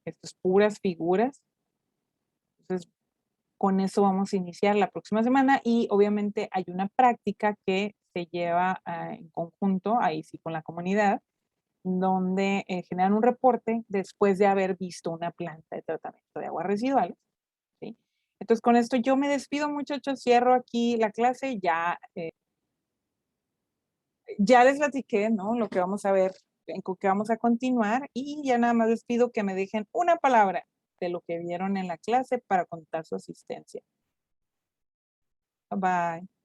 estas puras figuras. Entonces, con eso vamos a iniciar la próxima semana y obviamente hay una práctica que se lleva en conjunto, ahí sí con la comunidad, donde generan un reporte después de haber visto una planta de tratamiento de aguas residuales, ¿sí? Entonces, con esto yo me despido, muchachos, cierro aquí la clase, ya les platiqué, ¿no? Lo que vamos a ver, en qué vamos a continuar, y ya nada más les pido que me dejen una palabra de lo que vieron en la clase para contar su asistencia. Bye bye.